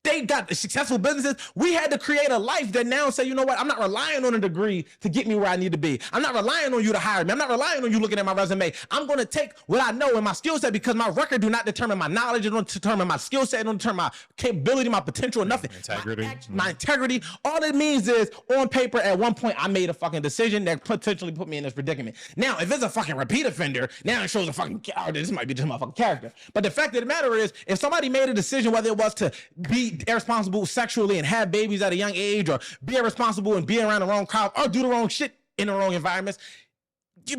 Speaker 1: They got successful businesses. We had to create a life that now say, you know what? I'm not relying on a degree to get me where I need to be. I'm not relying on you to hire me. I'm not relying on you looking at my resume. I'm going to take what I know and my skill set, because my record do not determine my knowledge. It don't determine my skill set. It don't determine my capability, my potential, nothing.
Speaker 2: Integrity.
Speaker 1: My integrity. All it means is on paper, at one point, I made a fucking decision that potentially put me in this predicament. Now, if it's a fucking repeat offender, now it shows a fucking character. This might be just a motherfucking character. But the fact of the matter is, if somebody made a decision, whether it was to be irresponsible sexually and have babies at a young age, or be irresponsible and be around the wrong crowd, or do the wrong shit in the wrong environments,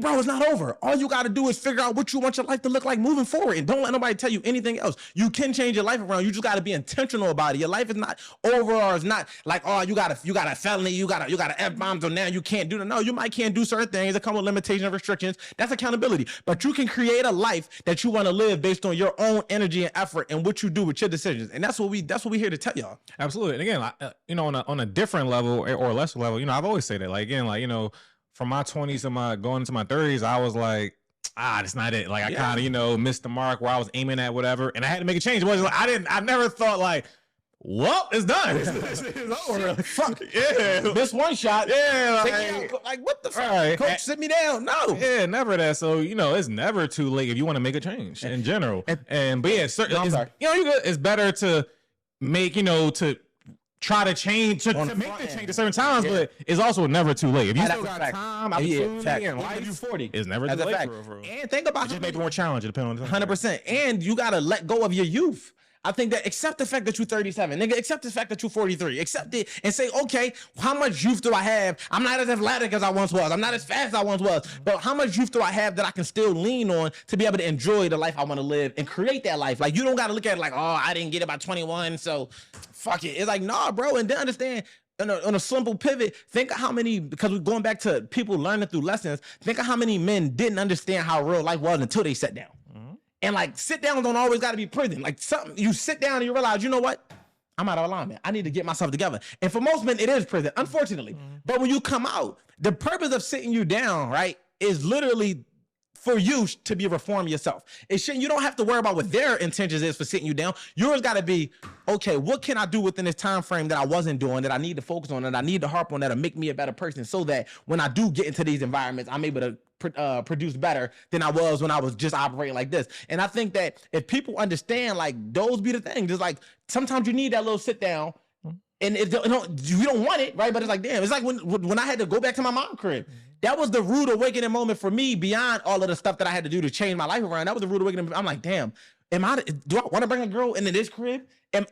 Speaker 1: bro, it's not over. All you got to do is figure out what you want your life to look like moving forward, and don't let nobody tell you anything else. You can change your life around. You just got to be intentional about it. Your life is not over, or it's not like, oh, you got a felony, you got an F-bomb, so now you can't do that. No, you might can't do certain things that come with limitations and restrictions. That's accountability. But you can create a life that you want to live based on your own energy and effort and what you do with your decisions. And that's what we here to tell y'all.
Speaker 2: Absolutely. And again, you know, on a different level or lesser level, you know, I've always said that, like, again, like, you know, from my 20s to going into my 30s, I was like, that's not it. Like, I kind of, you know, missed the mark where I was aiming at, whatever. And I had to make a change. It wasn't like, I never thought like, well, it's done. It's over.
Speaker 1: Fuck.
Speaker 2: Yeah.
Speaker 1: Miss one shot.
Speaker 2: Yeah.
Speaker 1: Take me out. Like, what the fuck?
Speaker 2: Right.
Speaker 1: Coach, sit me down. No.
Speaker 2: Yeah, never that. So, it's never too late if you want to make a change in general. But yeah,
Speaker 1: I'm sorry.
Speaker 2: it's better to make, to try to change, to make the change at certain times, but it's also never too late. If you still got time, opportunity, and life,
Speaker 1: you 40.
Speaker 2: it's never too late. For real.
Speaker 1: And think about
Speaker 2: just maybe more challenging depending on the
Speaker 1: 100%. And you got to let go of your youth. I think that accept the fact that you're 37, nigga. Accept the fact that you're 43. Accept it and say, okay, how much youth do I have? I'm not as athletic as I once was. I'm not as fast as I once was. But how much youth do I have that I can still lean on to be able to enjoy the life I want to live and create that life? Like, you don't got to look at it like, oh, I didn't get it by 21, so fuck it. It's like, nah, bro. And then understand, on a simple pivot, think of how many, because we're going back to people learning through lessons, think of how many men didn't understand how real life was until they sat down. And like, sit downs don't always got to be prison. Like, something you sit down and you realize, you know what? I'm out of alignment. I need to get myself together. And for most men, it is prison, unfortunately. But when you come out, the purpose of sitting you down, right, is literally for you to be reform yourself. You don't have to worry about what their intentions is for sitting you down. Yours got to be, okay, what can I do within this time frame that I wasn't doing, that I need to focus on, that I need to harp on, that'll make me a better person, so that when I do get into these environments, I'm able to produce better than I was when I was just operating like this. And I think that if people understand, like, those be the things. Just like, sometimes you need that little sit down, and you don't want it, right? But it's like, damn, it's like when I had to go back to my mom's crib. That was the rude awakening moment for me, beyond all of the stuff that I had to do to change my life around. That was the rude awakening. I'm like, damn, do I want to bring a girl into this crib? I'm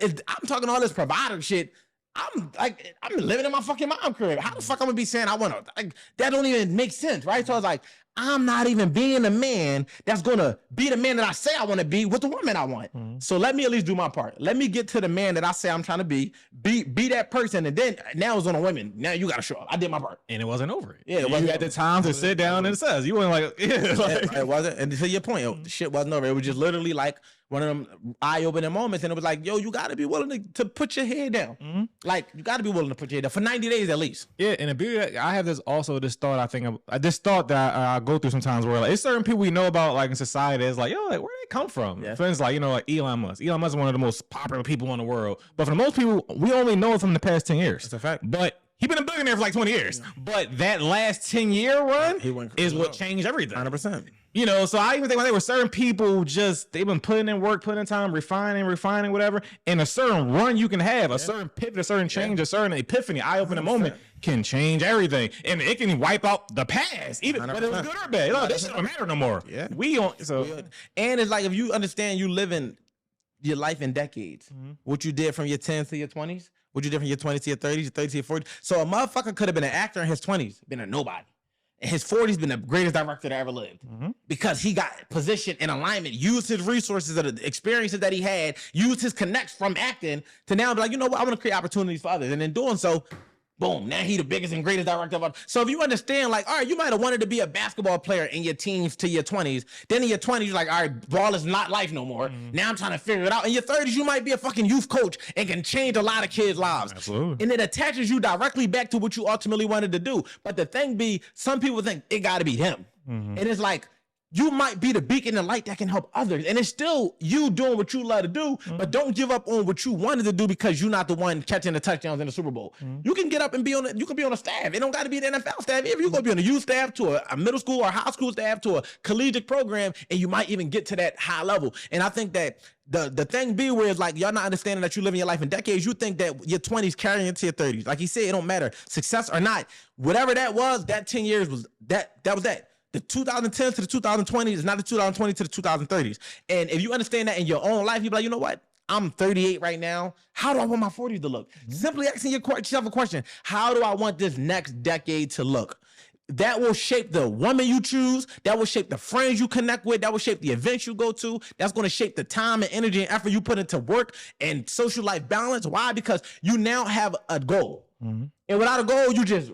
Speaker 1: talking all this provider shit. I'm living in my fucking mom crib. How the fuck I'm gonna be saying I want to? Like, that don't even make sense, right? So I was like, I'm not even being the man that's gonna be the man that I say I want to be with the woman I want. So let me at least do my part. Let me get to the man that I say I'm trying to be that person, and then now it's on the women. Now you gotta show up. I did my part,
Speaker 2: and it wasn't over it.
Speaker 1: Yeah,
Speaker 2: you had the time to sit down and assess. You weren't like,
Speaker 1: it wasn't. And to your point, the shit wasn't over. It was just literally like one of them eye-opening moments, and it was like, yo, you gotta be willing to put your head down. Like, you gotta be willing to put your head down for 90 days at least.
Speaker 2: Yeah, and I have this thought. I think this thought that I go through sometimes, where like, it's certain people we know about, like, in society, is like, yo, like, where they come from? Yeah. Friends like, like Elon Musk. Elon Musk is one of the most popular people in the world, but for the most people, we only know him from the past 10 years.
Speaker 1: That's a fact.
Speaker 2: But he's been a billionaire for like 20 years. But that last 10-year run is what changed everything.
Speaker 1: 100%.
Speaker 2: So I even think when there were certain people, they've been putting in work, putting in time, refining, whatever. And a certain run you can have, a certain pivot, a certain change, a certain epiphany, eye-opening moment can change everything. And it can wipe out the past, even 100%. Whether it was good or bad. This shit don't matter no more.
Speaker 1: Yeah.
Speaker 2: And
Speaker 1: it's like, if you understand you living your life in decades, what you did from your 10s to your 20s, what you did from your 20s to your 30s, your 30s to your 40s. So a motherfucker could have been an actor in his 20s, been a nobody. In his 40s, been the greatest director that ever lived, because he got positioned in alignment, used his resources, of the experiences that he had, used his connects from acting to now be like, you know what, I want to create opportunities for others. And in doing so, boom, now he the biggest and greatest director of all. So if you understand, like, all right, you might have wanted to be a basketball player in your teens to your 20s. Then in your 20s, you're like, all right, ball is not life no more. Now I'm trying to figure it out. In your 30s, you might be a fucking youth coach and can change a lot of kids' lives.
Speaker 2: Absolutely.
Speaker 1: And it attaches you directly back to what you ultimately wanted to do. But the thing be, some people think it got to be him. And it's like, you might be the beacon of light that can help others. And it's still you doing what you love to do, but don't give up on what you wanted to do because you're not the one catching the touchdowns in the Super Bowl. You can get up and you can be on a staff. It don't got to be the NFL staff. If you're going to be on a youth staff, to a middle school or high school staff, to a collegiate program, and you might even get to that high level. And I think that the thing be where it's like, y'all not understanding that you living your life in decades. You think that your 20s carrying into your 30s. Like he said, it don't matter. Success or not, whatever that was, that 10 years was that was that. The 2010s to the 2020s is not the 2020 to the 2030s. And if you understand that in your own life, you'll be like, you know what? I'm 38 right now. How do I want my 40s to look? Simply asking yourself a question. How do I want this next decade to look? That will shape the woman you choose. That will shape the friends you connect with. That will shape the events you go to. That's going to shape the time and energy and effort you put into work and social life balance. Why? Because you now have a goal. And without a goal, you just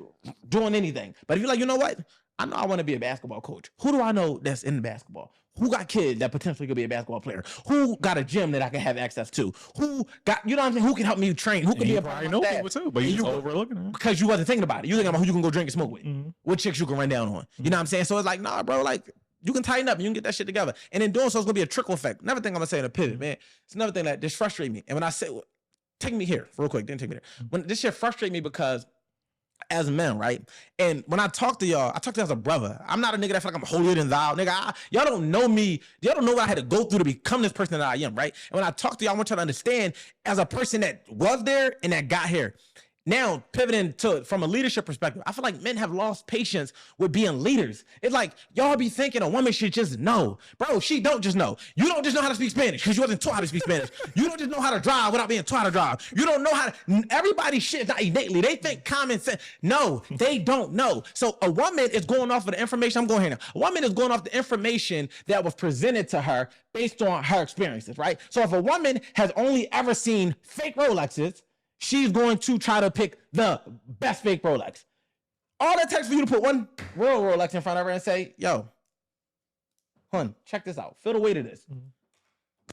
Speaker 1: doing anything. But if you're like, you know what? I know I want to be a basketball coach. Who do I know that's in basketball? Who got kids that potentially could be a basketball player? Who got a gym that I can have access to? Who got, you know what I'm saying? Who can help me train? Who can be a part of that?
Speaker 2: People too, but you overlooking it
Speaker 1: because you wasn't thinking about it. You thinking about who you can go drink and smoke with, what chicks you can run down on. You know what I'm saying? So it's like, nah, bro, like you can tighten up and you can get that shit together. And in doing so, it's gonna be a trickle effect. Another thing I'm gonna say in a pivot, man. It's another thing that just frustrates me. And when I say take me here real quick. Then take me there. When this shit frustrates me because as men, right? And when I talk to y'all, I talk to y'all as a brother. I'm not a nigga that feel like I'm holier than thou. Nigga, y'all don't know me. Y'all don't know what I had to go through to become this person that I am, right? And when I talk to y'all, I want y'all to understand as a person that was there and that got here. Now, pivoting to from a leadership perspective, I feel like men have lost patience with being leaders. It's like y'all be thinking a woman should just know. Bro, she don't just know. You don't just know how to speak Spanish because you wasn't taught how to speak Spanish. You don't just know how to drive without being taught how to drive. You don't know how to, everybody's shit is not innately. They think common sense. No, they don't know. So a woman is going off of the information. I'm going here now. A woman is going off the information that was presented to her based on her experiences, right? So if a woman has only ever seen fake Rolexes, she's going to try to pick the best fake Rolex. All that takes for you to put one real Rolex in front of her and say, yo, hun, check this out. Feel the weight of this.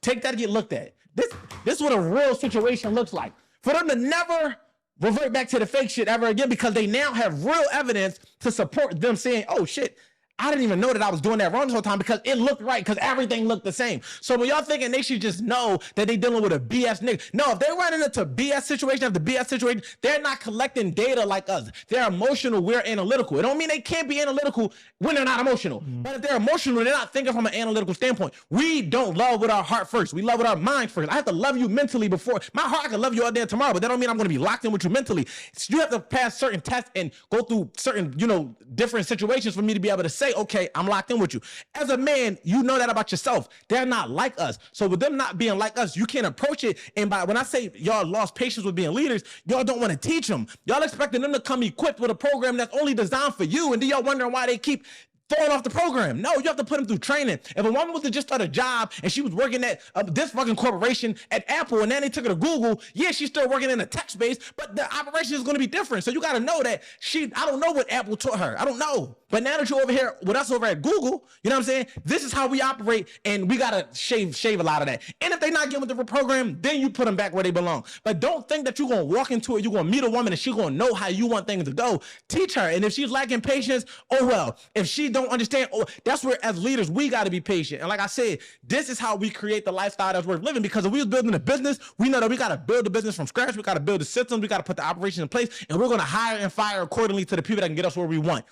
Speaker 1: Take that to get looked at. This is what a real situation looks like. For them to never revert back to the fake shit ever again because they now have real evidence to support them saying, oh shit, I didn't even know that I was doing that wrong this whole time because it looked right, because everything looked the same. So when y'all thinking they should just know that they dealing with a BS nigga. No, if they're running into BS situation after BS situation, they're not collecting data like us. They're emotional, we're analytical. It don't mean they can't be analytical when they're not emotional. But if they're emotional, they're not thinking from an analytical standpoint. We don't love with our heart first. We love with our mind first. I have to love you mentally before. My heart, I can love you all day and tomorrow, but that don't mean I'm going to be locked in with you mentally. So you have to pass certain tests and go through certain, different situations for me to be able to say, okay, I'm locked in with you. As a man, you know that about yourself. They're not like us. So with them not being like us, you can't approach it. And when I say y'all lost patience with being leaders, y'all don't want to teach them. Y'all expecting them to come equipped with a program that's only designed for you. And then y'all wondering why they keep throwing off the program. No, you have to put them through training. If a woman was to just start a job and she was working at this fucking corporation at Apple and then they took her to Google, yeah, she's still working in the tech space, but the operation is going to be different. So you got to know that I don't know what Apple taught her. I don't know. But now that you're over here with us over at Google, you know what I'm saying? This is how we operate, and we got to shave a lot of that. And if they're not getting with the program, then you put them back where they belong. But don't think that you're going to walk into it, you're going to meet a woman and she's going to know how you want things to go. Teach her. And if she's lacking patience, oh well. If she don't understand, that's where as leaders, we got to be patient. And like I said, this is how we create the lifestyle that's worth living, because if we was building a business, we know that we got to build the business from scratch. We got to build the systems. We got to put the operation in place, and we're going to hire and fire accordingly to the people that can get us where we want.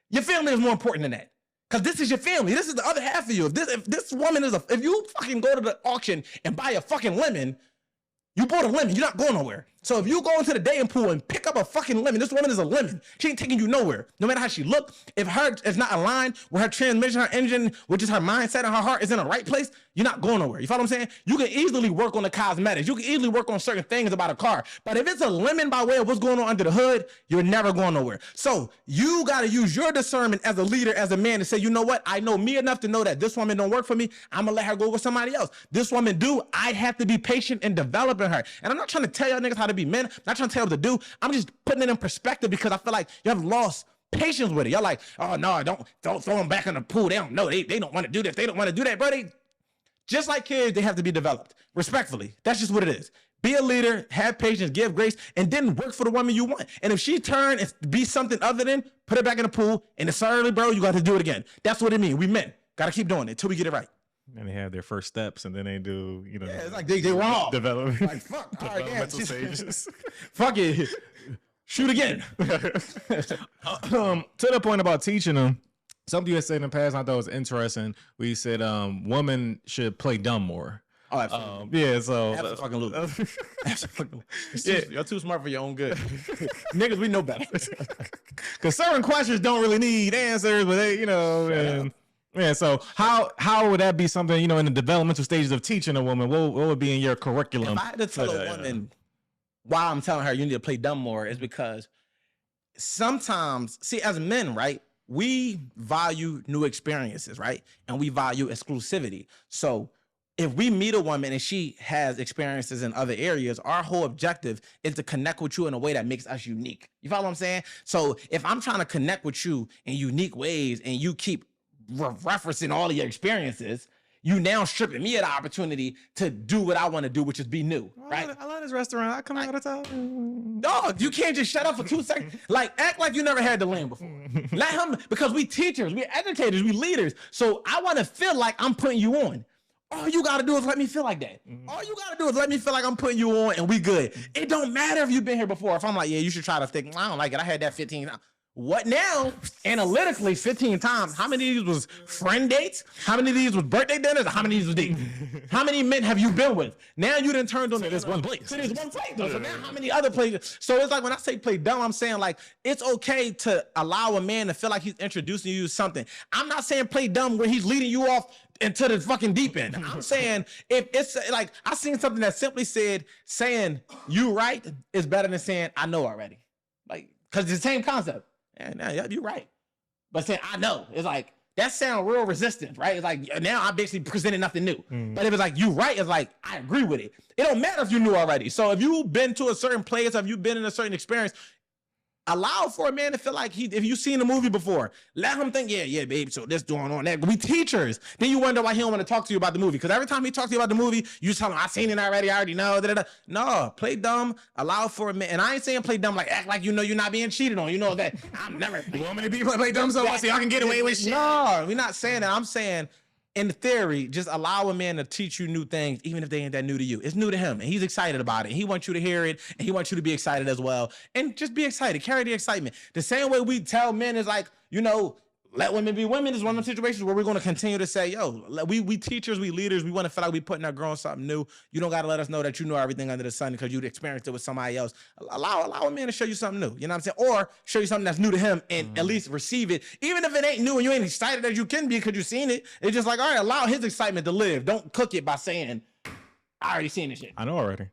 Speaker 1: Your family is more important than that. Because this is your family. This is the other half of you. If this woman if you fucking go to the auction and buy a fucking lemon, you bought a lemon, you're not going nowhere. So if you go into the dating pool and pick up a fucking lemon, this woman is a lemon. She ain't taking you nowhere. No matter how she look, if her is not aligned with her transmission, her engine, which is her mindset and her heart is in the right place, you're not going nowhere. You follow what I'm saying? You can easily work on the cosmetics. You can easily work on certain things about a car. But if it's a lemon by way of what's going on under the hood, you're never going nowhere. So you got to use your discernment as a leader, as a man, to say, you know what? I know me enough to know that this woman don't work for me. I'm going to let her go with somebody else. This woman do. I have to be patient in developing her. And I'm not trying to tell y'all niggas how to be men. I'm not trying to tell them to do. I'm just putting it in perspective because I feel like you have lost patience with it. Y'all like, oh no, don't throw them back in the pool. They don't know. They don't want to do this. They don't want to do that, bro. Just like kids, they have to be developed respectfully. That's just what it is. Be a leader, have patience, give grace, and then work for the woman you want. And if she turn and be something other than, put her back in the pool, and it's early, bro, you got to do it again. That's what it means. We men got to keep doing it until we get it right.
Speaker 2: And they have their first steps, and then they do,
Speaker 1: yeah, it's like they wrong.
Speaker 2: Develop.
Speaker 1: Like, fuck. All right,
Speaker 2: developmental stages.
Speaker 1: Fuck it. Shoot again.
Speaker 2: To the point about teaching them, something you had said in the past, I thought was interesting. We said women should play dumb more.
Speaker 1: Oh, absolutely.
Speaker 2: Yeah, so
Speaker 1: absolutely. Absolutely. Yeah, you're too smart for your own good. Niggas, we know better.
Speaker 2: Because certain questions don't really need answers, but they, and yeah. So how would that be something, in the developmental stages of teaching a woman? What would be in your curriculum?
Speaker 1: If I had to tell a woman why I'm telling her you need to play dumb more, is because sometimes, see, as men, right, we value new experiences, right? And we value exclusivity. So if we meet a woman and she has experiences in other areas, our whole objective is to connect with you in a way that makes us unique. You follow what I'm saying? So if I'm trying to connect with you in unique ways and you keep referencing all of your experiences, you now stripping me of the opportunity to do what I want to do, which is be new, right?
Speaker 2: I love this restaurant. I come all the time.
Speaker 1: Dog, you can't just shut up for 2 seconds. Like, act like you never had the land before. Let him, because we teachers, we educators, we leaders. So I want to feel like I'm putting you on. All you gotta do is let me feel like that. All you gotta do is let me feel like I'm putting you on and we good. It don't matter if you've been here before. If I'm like, yeah, you should try to stick. I don't like it. I had that 15 times. What now? Analytically, 15 times. How many of these was friend dates? How many of these was birthday dinners? How many of these was dates? How many men have you been with? Now you done turned on
Speaker 2: this one place.
Speaker 1: So there's one place. So now how many other places? So it's like when I say play dumb, I'm saying like it's okay to allow a man to feel like he's introducing you to something. I'm not saying play dumb where he's leading you off into the fucking deep end. I'm saying if it's like I seen something that simply said saying you right is better than saying I know already. Like, cause it's the same concept. Yeah, you're right. But saying I know, it's like that sound real resistant, right? It's like now I'm basically presenting nothing new. But if it's like you right, it's like I agree with it. It don't matter if you knew already. So if you've been to a certain place, if you've been in a certain experience, allow for a man to feel like if you've seen the movie before, let him think, yeah, babe, so this going on, that. We teachers. Then you wonder why he don't want to talk to you about the movie. Because every time he talks to you about the movie, you tell him, I seen it already, I already know. Da, da, da. No, play dumb, allow for a man. And I ain't saying play dumb like act like you know you're not being cheated on. You know that. I'm never.
Speaker 2: You want me to be play dumb so I can get away with shit?
Speaker 1: No, we're not saying that. I'm saying, in theory, just allow a man to teach you new things, even if they ain't that new to you. It's new to him, and he's excited about it. He wants you to hear it, and he wants you to be excited as well. And just be excited. Carry the excitement. The same way we tell men is like, you know, let women be women is one of the situations where we're going to continue to say, yo, we teachers, we leaders, we want to feel like we putting our girl on something new. You don't got to let us know that you know everything under the sun because you'd experienced it with somebody else. Allow a man to show you something new. You know what I'm saying? Or show you something that's new to him and at least receive it. Even if it ain't new and you ain't excited as you can be because you've seen it. It's just like, all right, allow his excitement to live. Don't cook it by saying, I already seen this shit.
Speaker 2: I know already.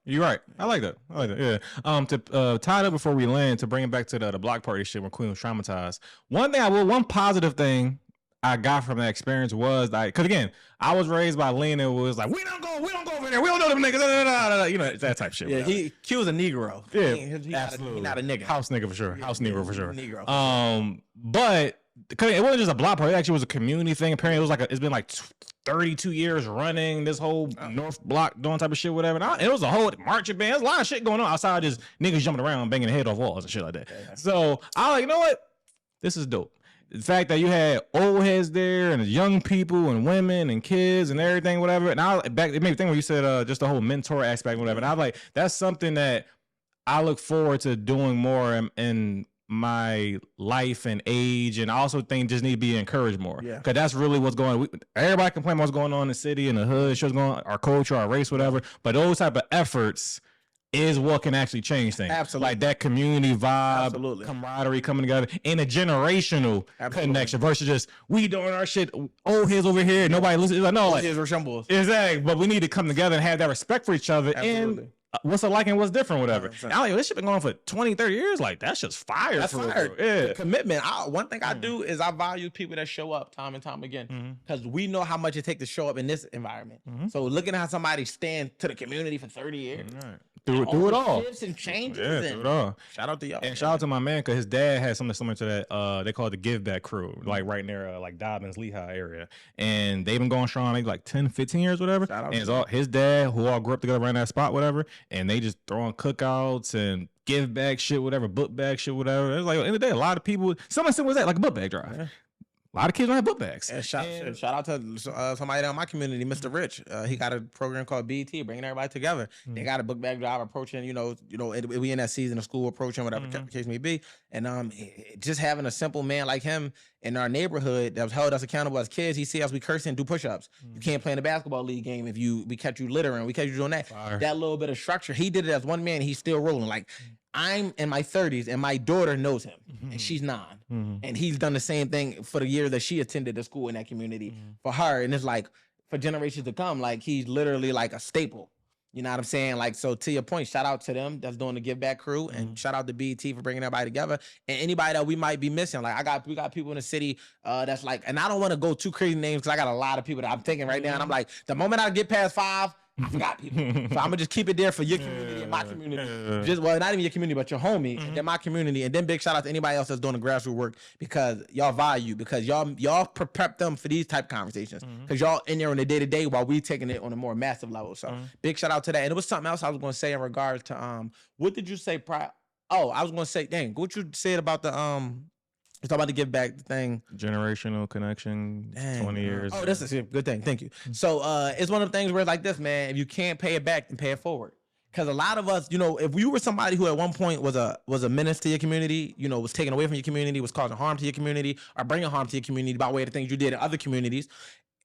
Speaker 1: You're
Speaker 2: right. I like that. Yeah. To tie it up before we land, to bring it back to the block party shit when Queen was traumatized. One positive thing I got from that experience was like, cause again, I was raised by Lena, who was like, we don't go over there. We don't know them niggas. You know, that type shit.
Speaker 1: Yeah, Q was a Negro.
Speaker 2: Yeah,
Speaker 1: absolutely. He not a nigga.
Speaker 2: House nigga for sure. House Negro for sure.
Speaker 1: Negro.
Speaker 2: But it wasn't just a block party. It actually was a community thing. Apparently, it was like it's been like 32 years running this whole North Block doing type of shit, whatever. And it was a whole marching band. There's a lot of shit going on outside. Just niggas jumping around, banging the head off walls and shit like that. Yeah. So I was like, you know what? This is dope. The fact that you had old heads there and young people and women and kids and everything, whatever. And it made me think when you said just the whole mentor aspect, whatever. And I was like, that's something that I look forward to doing more in my life and age, and I also think just need to be encouraged more. Yeah, because that's really what's going on. Everybody complain about what's going on in the city and the hood, shit's going on, our culture, our race, whatever. But those type of efforts is what can actually change things. Absolutely. Like that community vibe, absolutely, camaraderie coming together, and a generational connection versus just we doing our shit, old heads over here, nobody listens. Like, no, like,
Speaker 1: resembles.
Speaker 2: Exactly. But we need to come together and have that respect for each other. Absolutely. And what's alike and what's different, whatever. And I'm like, this shit been going on for 20, 30 years. Like, that's just fire.
Speaker 1: That's fire. Yeah. The commitment. One thing I do is I value people that show up time and time again. Because we know how much it takes to show up in this environment. So looking at how somebody stand to the community for 30 years.
Speaker 2: Do it all.
Speaker 1: Shifts and changes.
Speaker 2: Yeah, do it all.
Speaker 1: Shout out to y'all.
Speaker 2: And shout out to my man, because his dad had something similar to that. They call it the Give Back Crew, like right near like Dobbins, Lehigh area. And they've been going strong maybe like 10, 15 years, whatever. And it's all his dad, who all grew up together around that spot, whatever. And they just throwing cookouts and give back shit, whatever, book bag shit, whatever. It's like, at the end of the day, a lot of people, something simple as that, like a book bag drive. Yeah. A lot of kids don't have book bags.
Speaker 1: And shout out to somebody down in my community, Mr. Rich. He got a program called BET, bringing everybody together. They got a book bag drive approaching, we in that season of school approaching, whatever the case may be. And just having a simple man like him in our neighborhood that was held us accountable as kids. He see us, we curse and do push-ups. You can't play in a basketball league game if we catch you littering, we catch you doing that. Fire. That little bit of structure. He did it as one man, he's still rolling. Like, I'm in my 30s and my daughter knows him and she's 9. And he's done the same thing for the year that she attended the school in that community for her. And it's like, for generations to come, like he's literally like a staple. You know what I'm saying? Like, so to your point, shout out to them that's doing the Give Back Crew, and shout out to BET for bringing everybody together, and anybody that we might be missing. Like we got people in the city that's like, and I don't want to go too crazy names because I got a lot of people that I'm thinking right now, and I'm like, the moment I get past 5, I forgot people. So I'm gonna just keep it there for your community and my community. Just, well, not even your community, but your homie, and then my community. And then big shout out to anybody else that's doing the grassroots work, because y'all value, because y'all prep them for these type of conversations. Because y'all in there on the day-to-day while we taking it on a more massive level. So big shout out to that. And it was something else I was gonna say in regards to what did you say prior? Oh, I was gonna say, dang, what you said about the It's all about the give back thing.
Speaker 2: Generational connection, Dang, 20 years.
Speaker 1: Oh, that's a good thing. Thank you. So it's one of the things where it's like this, man. If you can't pay it back, then pay it forward. Because a lot of us, you know, if you were somebody who at one point was a menace to your community, you know, was taken away from your community, was causing harm to your community, or bringing harm to your community by way of the things you did in other communities,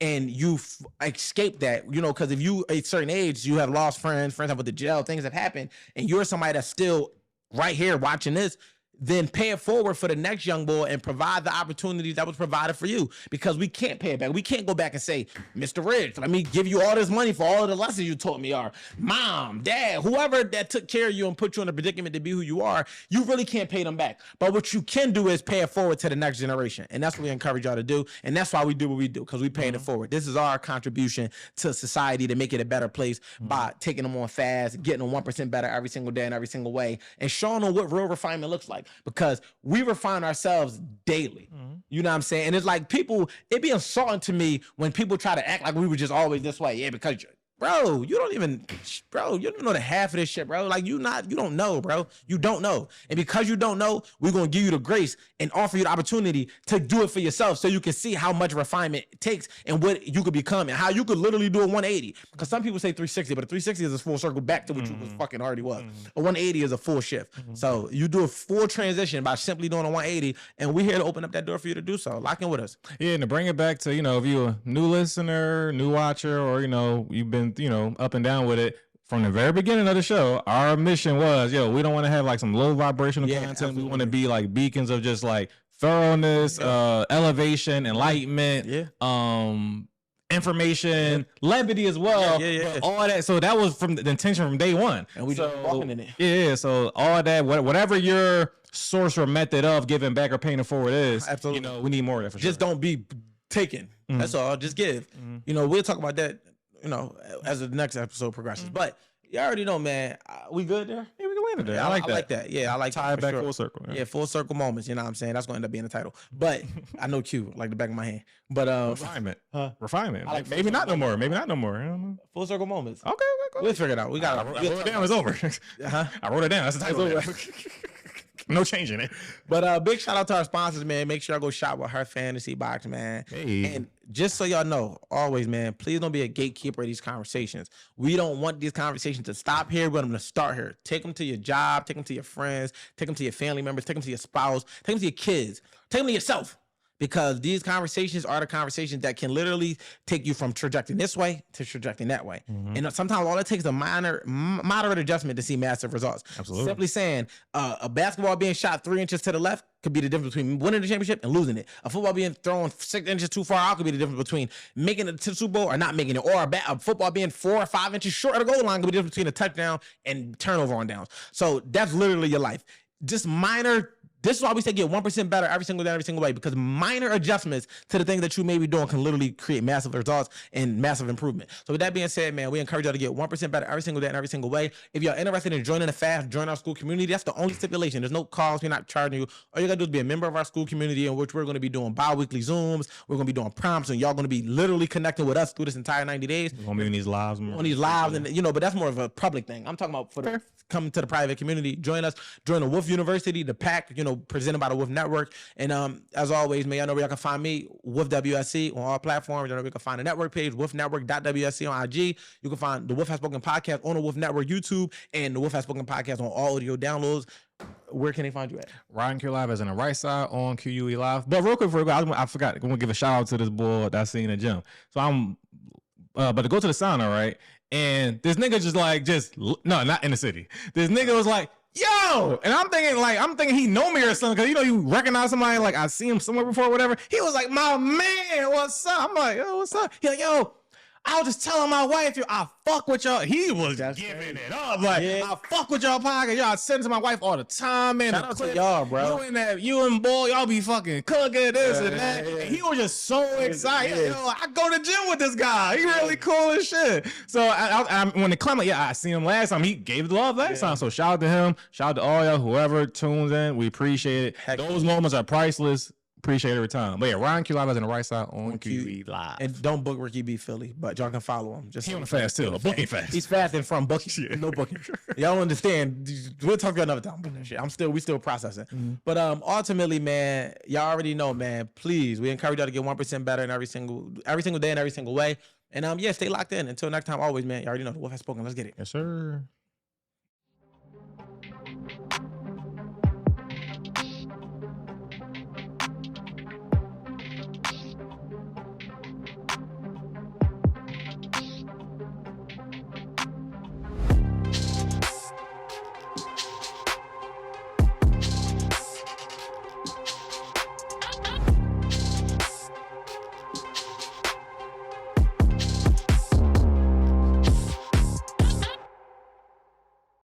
Speaker 1: and you escape that, you know, because if you at a certain age, you have lost friends have went to jail, things have happened, and you're somebody that's still right here watching this, then pay it forward for the next young boy and provide the opportunities that was provided for you, because we can't pay it back. We can't go back and say, Mr. Ridge, let me give you all this money for all of the lessons you taught me, or mom, dad, whoever that took care of you and put you in a predicament to be who you are, you really can't pay them back. But what you can do is pay it forward to the next generation. And that's what we encourage y'all to do. And that's why we do what we do, because we paying it forward. This is our contribution to society to make it a better place by taking them on fast, getting them 1% better every single day in every single way, and showing them what real refinement looks like. Because we refine ourselves daily. You know what I'm saying? And it's like people, it'd be insulting to me when people try to act like we were just always this way. Yeah, because bro, you don't even know the half of this shit, bro. Like you don't know, bro. You don't know. And because you don't know, we're going to give you the grace and offer you the opportunity to do it for yourself, so you can see how much refinement it takes and what you could become and how you could literally do a 180. Because some people say 360, but a 360 is a full circle back to what you was fucking already was. A 180 is a full shift. So you do a full transition by simply doing a 180, and we're here to open up that door for you to do so. Lock in with us.
Speaker 2: Yeah, and to bring it back to, you know, if you're a new listener, new watcher, or, you know, you've been, you know, up and down with it from the very beginning of the show, our mission was, we don't want to have like some low vibrational content. Absolutely. We want to be like beacons of just like thoroughness, elevation, enlightenment, information, levity as well. All that. So that was from the intention from day one.
Speaker 1: And we just walking in it.
Speaker 2: Yeah. So all that, whatever your source or method of giving back or paying it forward is, absolutely, you know, we need more of that for
Speaker 1: just
Speaker 2: sure.
Speaker 1: Don't be taken. That's all. Just give. You know, we'll talk about that, you know, as the next episode progresses. But you already know, man, we good there?
Speaker 2: Yeah, we can land it there.
Speaker 1: Yeah, I like that. Yeah, I like
Speaker 2: tie it back full circle.
Speaker 1: Yeah, full circle moments. You know what I'm saying? That's going to end up being the title. But I know Q, like the back of my hand. But
Speaker 2: refinement. Refinement. Like maybe not no more. Maybe not no more. I don't know.
Speaker 1: Full circle moments.
Speaker 2: Okay, cool.
Speaker 1: We'll figure it out.
Speaker 2: I wrote it down. It's over. I wrote it down. That's the title. No changing it.
Speaker 1: But big shout out to our sponsors, man. Make sure y'all go shop with Her Fantasy Box, man.
Speaker 2: Hey.
Speaker 1: And just so y'all know, always, man, please don't be a gatekeeper of these conversations. We don't want these conversations to stop here. We want them to start here. Take them to your job. Take them to your friends. Take them to your family members. Take them to your spouse. Take them to your kids. Take them to yourself. Because these conversations are the conversations that can literally take you from trajecting this way to trajecting that way. And sometimes all it takes is a moderate adjustment to see massive results.
Speaker 2: Absolutely.
Speaker 1: Simply saying a basketball being shot 3 inches to the left could be the difference between winning the championship and losing it. A football being thrown 6 inches too far out could be the difference between making it to the Super Bowl or not making it. Or a football being 4 or 5 inches short of the goal line could be the difference between a touchdown and turnover on downs. So that's literally your life. Just minor. This is why we say get 1% better every single day, every single way, because minor adjustments to the things that you may be doing can literally create massive results and massive improvement. So with that being said, man, we encourage y'all to get 1% better every single day and every single way. If you're interested in joining the fast, join our school community. That's the only stipulation. There's no cost. We're not charging you. All you got to do is be a member of our school community, in which we're going to be doing bi-weekly Zooms. We're going to be doing prompts, and y'all going to be literally connecting with us through this entire 90 days.
Speaker 2: We're going to be in these lives.
Speaker 1: On these lives, and you know, but that's more of a public thing. I'm talking about for the coming to the private community. Join us. Join the Wolf University, the pack, you know, presented by the Wolf Network. And as always, man, y'all know where y'all can find me, Wolf WSC, on all platforms. Y'all know where you can find the network page, wolfnetwork.wsc on IG. You can find the Wolf Has Spoken podcast on the Wolf Network YouTube, and the Wolf Has Spoken podcast on all audio downloads. Where can they find you at?
Speaker 2: Ryan Q Live is on the right side on QUE Live. But real quick, I forgot. I'm going to give a shout out to this boy that I seen in the gym. So I'm but to go to the sauna, right? And this nigga no, not in the city. This nigga was like, yo, and I'm thinking he know me or something, because you know you recognize somebody, like I see him somewhere before or whatever. He was like, my man, what's up? I'm like, yo, what's up? He like, yo, I was just telling my wife, I fuck with y'all. He was giving it up. Like, I fuck with y'all podcast. Y'all send to my wife all the time, man.
Speaker 1: Shout out to y'all, bro.
Speaker 2: You and boy, y'all be fucking cooking this and that. And he was just so excited. Yo, I go to the gym with this guy. He really cool as shit. So I when the comment, I seen him last time. He gave the love last time. So shout out to him. Shout out to all y'all, whoever tunes in. We appreciate it. Those moments are priceless. Appreciate it every time. But yeah, Ryan Q Live is on the right side on QE Live.
Speaker 1: And don't book Ricky B Philly, but y'all can follow him. Just
Speaker 2: He on the fast too. A booking fast.
Speaker 1: He's fasting from booking. No booking. Y'all don't understand. We'll talk about another time about that shit. We still processing. But ultimately, man, y'all already know, man. Please, we encourage y'all to get 1% better in every single day in every single way. And yeah, stay locked in. Until next time, always, man. You already know the wolf has spoken. Let's get it.
Speaker 2: Yes, sir.